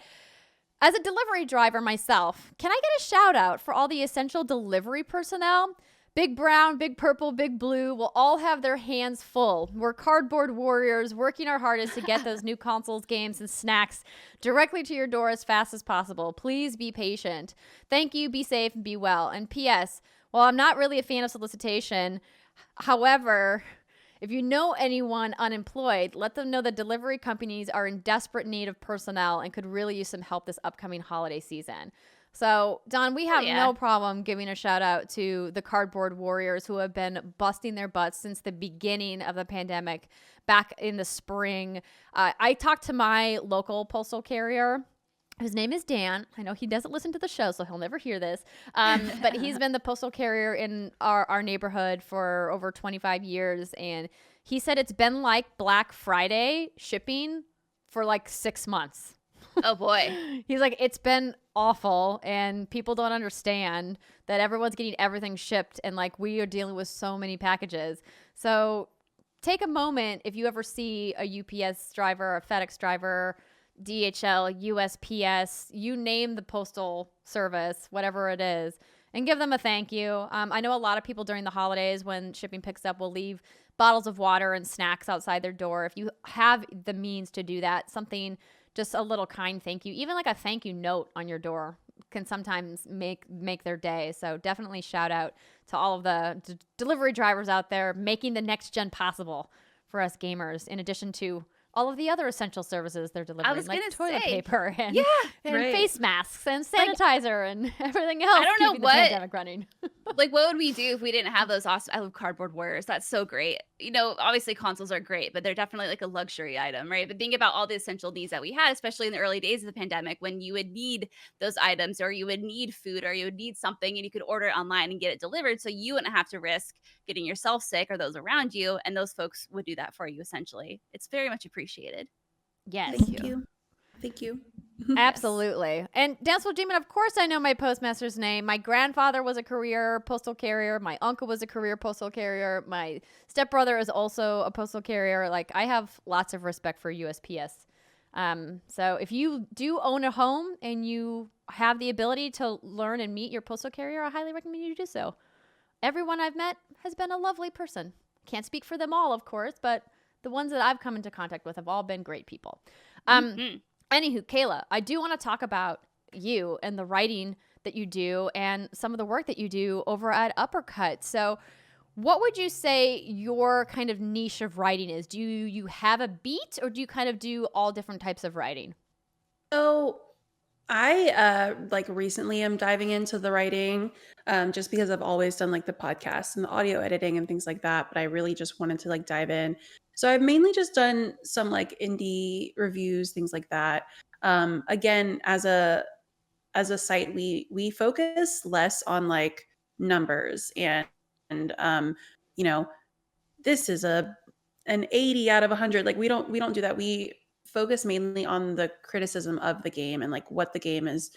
as a delivery driver myself, can I get a shout out for all the essential delivery personnel? Big Brown, Big Purple, Big Blue will all have their hands full. We're cardboard warriors working our hardest to get those new consoles, games, and snacks directly to your door as fast as possible. Please be patient. Thank you, be safe, and be well. And P.S., while I'm not really a fan of solicitation, however, if you know anyone unemployed, let them know that delivery companies are in desperate need of personnel and could really use some help this upcoming holiday season. So, Don, we have no problem giving a shout out to the cardboard warriors who have been busting their butts since the beginning of the pandemic back in the spring. I talked to my local postal carrier. His name is Dan. I know he doesn't listen to the show, so he'll never hear this. But he's been the postal carrier in our neighborhood for over 25 years. And he said it's been like Black Friday shipping for like 6 months. Oh, boy. He's like, it's been awful, and people don't understand that everyone's getting everything shipped, and like we are dealing with so many packages. So take a moment if you ever see a UPS driver, a FedEx driver, DHL, USPS, you name the postal service, whatever it is, and give them a thank you. I know a lot of people during the holidays when shipping picks up will leave bottles of water and snacks outside their door. If you have the means to do that, something, just a little kind thank you, even like a thank you note on your door can sometimes make their day. So definitely shout out to all of the delivery drivers out there making the next gen possible for us gamers, in addition to all of the other essential services they're delivering, like toilet paper and face masks and sanitizer and everything else. I don't know keeping the pandemic running. Like, what would we do if we didn't have those awesome? I love cardboard warriors. That's so great. You know, obviously consoles are great, but they're definitely like a luxury item, right? But think about all the essential needs that we had, especially in the early days of the pandemic, when you would need those items, or you would need food, or you would need something, and you could order it online and get it delivered, so you wouldn't have to risk getting yourself sick or those around you, and those folks would do that for you. Essentially, it's very much appreciated. Yes. Thank you. Absolutely. And Danceful Demon, of course I know my postmaster's name. My grandfather was a career postal carrier. My uncle was a career postal carrier. My stepbrother is also a postal carrier. Like, I have lots of respect for USPS. So if you do own a home and you have the ability to learn and meet your postal carrier, I highly recommend you do so. Everyone I've met has been a lovely person. Can't speak for them all, of course, but the ones that I've come into contact with have all been great people. Anywho, Kayla, I do want to talk about you and the writing that you do and some of the work that you do over at Uppercut. So what would you say your kind of niche of writing is? Do you have a beat, or do you kind of do all different types of writing? So I like recently am diving into the writing, just because I've always done like the podcast and the audio editing and things like that, but I really just wanted to like dive in. So I've mainly just done some like indie reviews, things like that. Again, as a site, we focus less on like numbers and you know, this is an 80 out of 100. Like we don't do that. We focus mainly on the criticism of the game and like what the game is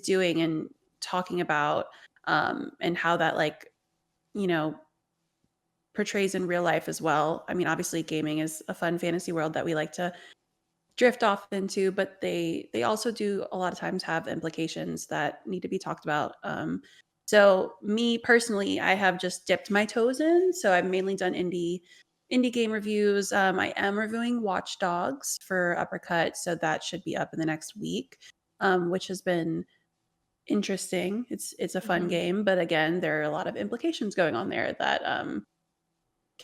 doing and talking about, and how that, like, you know, portrays in real life as well. I mean, obviously gaming is a fun fantasy world that we like to drift off into, but they also do a lot of times have implications that need to be talked about. So me personally, I have just dipped my toes in. So I've mainly done indie game reviews. I am reviewing Watch Dogs for Uppercut, so that should be up in the next week, which has been interesting. It's a fun game, but again, there are a lot of implications going on there that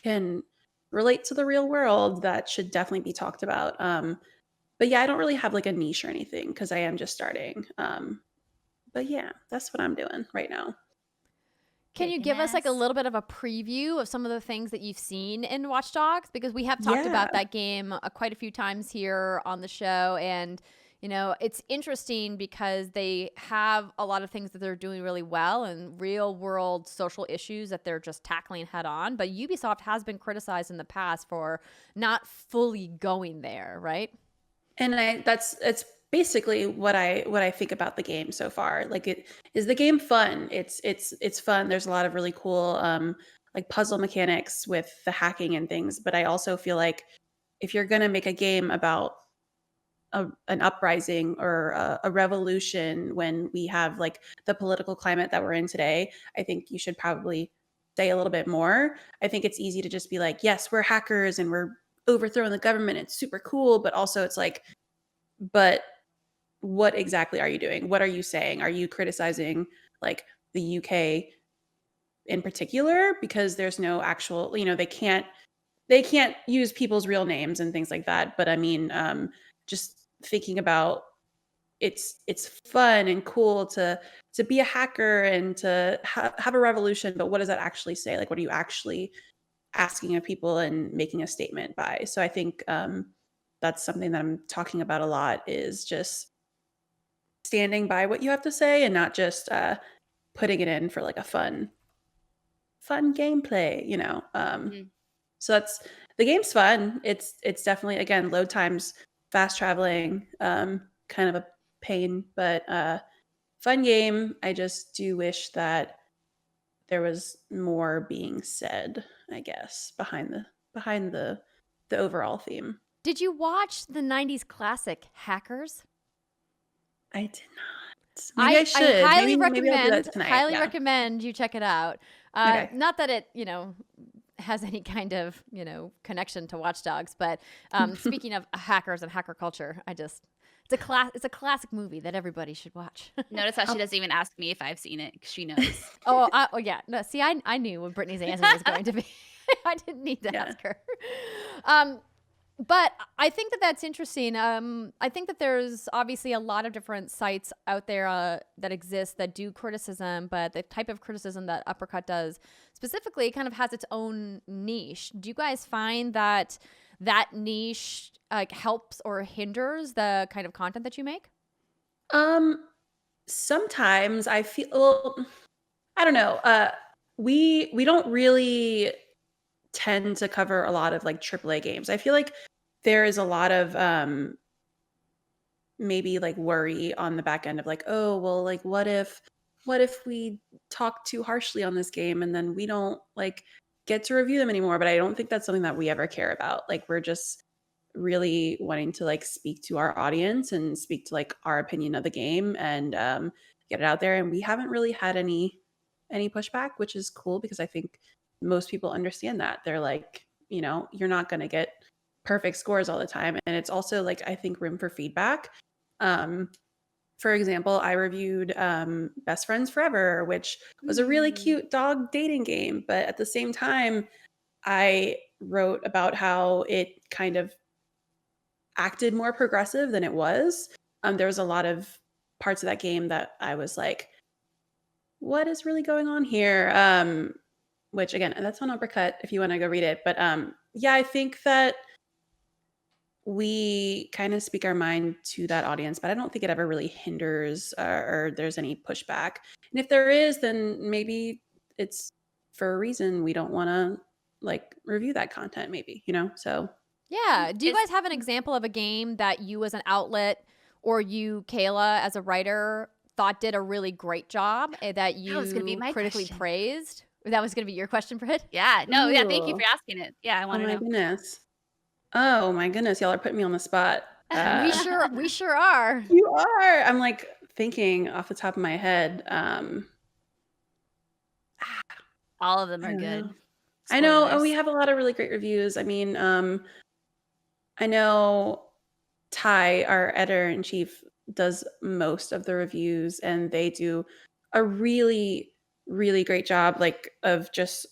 can relate to the real world that should definitely be talked about. But yeah, I don't really have like a niche or anything because I am just starting. But yeah, that's what I'm doing right now. Can you give us like a little bit of a preview of some of the things that you've seen in Watch Dogs? Because we have talked about that game quite a few times here on the show. And, you know, it's interesting because they have a lot of things that they're doing really well and real world social issues that they're just tackling head on. But Ubisoft has been criticized in the past for not fully going there, right? And it's basically what I think about the game so far. Like, is the game fun? It's fun. There's a lot of really cool like puzzle mechanics with the hacking and things. But I also feel like if you're gonna make a game about an uprising or a revolution when we have like the political climate that we're in today, I think you should probably say a little bit more. I think it's easy to just be like, yes, we're hackers and we're overthrowing the government. It's super cool. But also it's like, but what exactly are you doing? What are you saying? Are you criticizing like the UK in particular? Because there's no actual, they can't use people's real names and things like that. But I mean, just thinking about it's fun and cool to be a hacker and to have a revolution, but what does that actually say? Like, what are you actually asking of people and making a statement by? So I think that's something that I'm talking about a lot, is just standing by what you have to say and not just putting it in for like a fun gameplay, So that's, the game's fun. It's definitely, again, load times, fast traveling, kind of a pain, but fun game. I just do wish that there was more being said, I guess, behind the overall theme. Did you watch the 90s classic Hackers? I did not. Maybe I should. I highly maybe I'll do that tonight. recommend you check it out. Okay. Not that it, has any kind of, connection to Watch Dogs, but speaking of hackers and hacker culture, it's a classic movie that everybody should watch. Notice how she doesn't even ask me if I've seen it, 'cause she knows. Oh yeah. No, see, I knew what Brittany's answer was going to be. I didn't need to ask her. But I think that that's interesting. I think that there's obviously a lot of different sites out there that exist that do criticism, but the type of criticism that Uppercut does specifically kind of has its own niche. Do you guys find that niche helps or hinders the kind of content that you make? Sometimes I feel, well, I don't know. We don't really tend to cover a lot of like AAA games. I feel like there is a lot of maybe like worry on the back end of like, oh, well, like what if we talk too harshly on this game and then we don't like get to review them anymore? But I don't think that's something that we ever care about. Like, we're just really wanting to like speak to our audience and speak to like our opinion of the game and get it out there. And we haven't really had any pushback, which is cool, because I think most people understand that. They're like, you're not going to get perfect scores all the time. And it's also like, I think, room for feedback. For example, I reviewed Best Friends Forever, which was a really cute dog dating game. But at the same time, I wrote about how it kind of acted more progressive than it was. There was a lot of parts of that game that I was like, what is really going on here? Which again, that's on Uppercut if you want to go read it. But yeah, I think that we kind of speak our mind to that audience, but I don't think it ever really hinders or there's any pushback. And if there is, then maybe it's for a reason we don't want to like review that content, maybe, so. Yeah. Do you guys have an example of a game that you as an outlet, or you, Kayla, as a writer, thought did a really great job that you critically praised? That was going to be your question, Britt? Yeah. No, yeah. Thank you Ooh. for asking it. Yeah, I want to know. Oh my goodness. Y'all are putting me on the spot. We sure are. You are. I'm like thinking off the top of my head. All of them are good. I know. And we have a lot of really great reviews. I mean, I know Ty, our editor-in-chief, does most of the reviews, and they do a really, really great job, like, of just,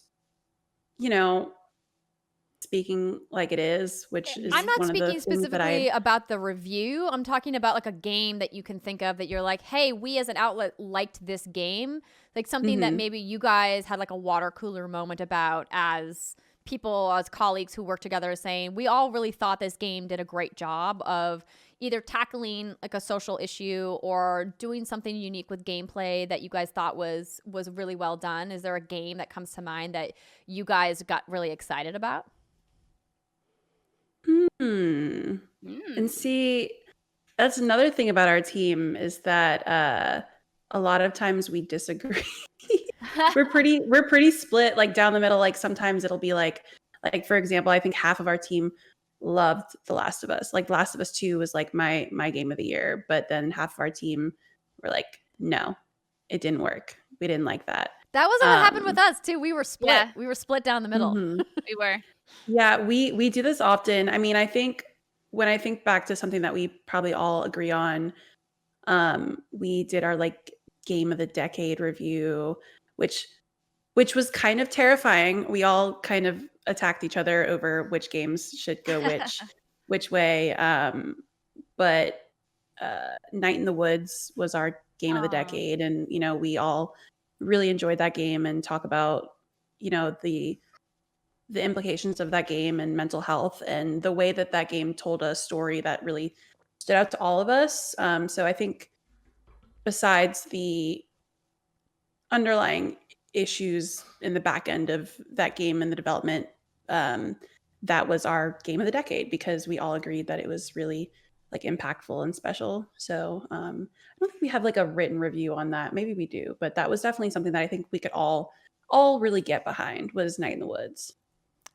speaking like it is, which is I'm not one speaking of the specifically about the review. I'm talking about like a game that you can think of that you're like, hey, we as an outlet liked this game. Like something that maybe you guys had like a water cooler moment about as people, as colleagues who work together, saying, we all really thought this game did a great job of either tackling like a social issue or doing something unique with gameplay that you guys thought was really well done. Is there a game that comes to mind that you guys got really excited about? And see, that's another thing about our team, is that a lot of times we disagree. we're pretty split, like down the middle. Like sometimes it'll be like for example, I think half of our team loved The Last of Us. Like The Last of Us 2 was like my game of the year, but then half of our team were like, no, it didn't work. We didn't like that. That wasn't what happened with us too. We were split. Yeah. We were split down the middle. Mhm. We were. Yeah, we do this often. I mean, I think when I think back to something that we probably all agree on, we did our like game of the decade review, which was kind of terrifying. We all kind of attacked each other over which games should go which way. But Night in the Woods was our game of the decade, and you know, we all really enjoyed that game and talk about, you know, the implications of that game and mental health and the way that that game told a story that really stood out to all of us. So I think besides the underlying issues in the back end of that game and the development, that was our game of the decade because we all agreed that it was really like impactful and special. So I don't think we have like a written review on that. Maybe we do, but that was definitely something that I think we could all really get behind was Night in the Woods.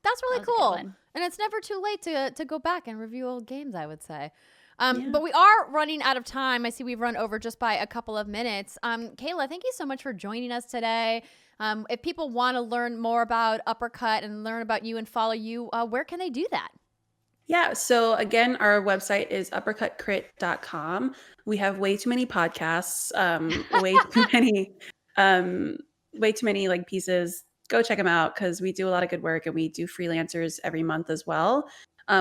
That's really That was a good cool. one. And it's never too late to go back and review old games, I would say. Yeah. But we are running out of time. I see we've run over just by a couple of minutes. Kayla, thank you so much for joining us today. If people want to learn more about Uppercut and learn about you and follow you, where can they do that? Yeah. So again, our website is uppercutcrit.com. We have way too many podcasts, way too many like pieces. Go check them out because we do a lot of good work and we do freelancers every month as well.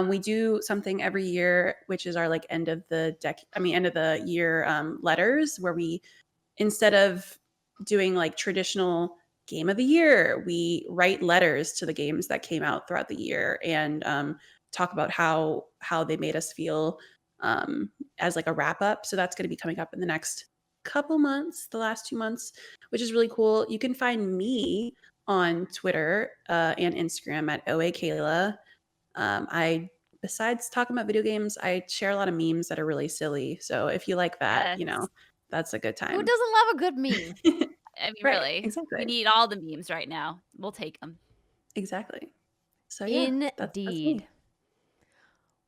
We do something every year, which is our like end of the year letters, where we, instead of doing like traditional game of the year, we write letters to the games that came out throughout the year and talk about how they made us feel as like a wrap up. So that's going to be coming up in the next couple months, the last 2 months, which is really cool. You can find me on Twitter and Instagram at OAKayla. Besides talking about video games, I share a lot of memes that are really silly. So if you like that, you know, that's a good time. Who doesn't love a good meme? I mean, Right, really. exactly. We need all the memes right now. We'll take them. Exactly. So yeah, that's Indeed. me.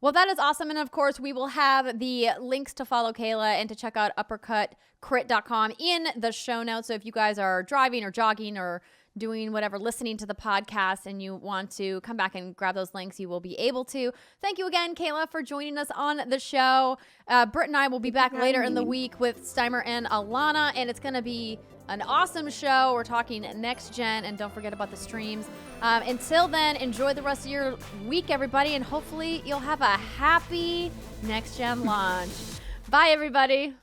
Well, that is awesome. And of course, we will have the links to follow Kayla and to check out uppercutcrit.com in the show notes. So if you guys are driving or jogging or doing whatever, listening to the podcast, and you want to come back and grab those links, you will be able to. Thank you again, Kayla, for joining us on the show. Britt and I will be back later in the week with Steimer and Alana, and it's going to be an awesome show. We're talking next gen, and don't forget about the streams. Until then, enjoy the rest of your week, everybody, and hopefully you'll have a happy next gen launch. Bye, everybody.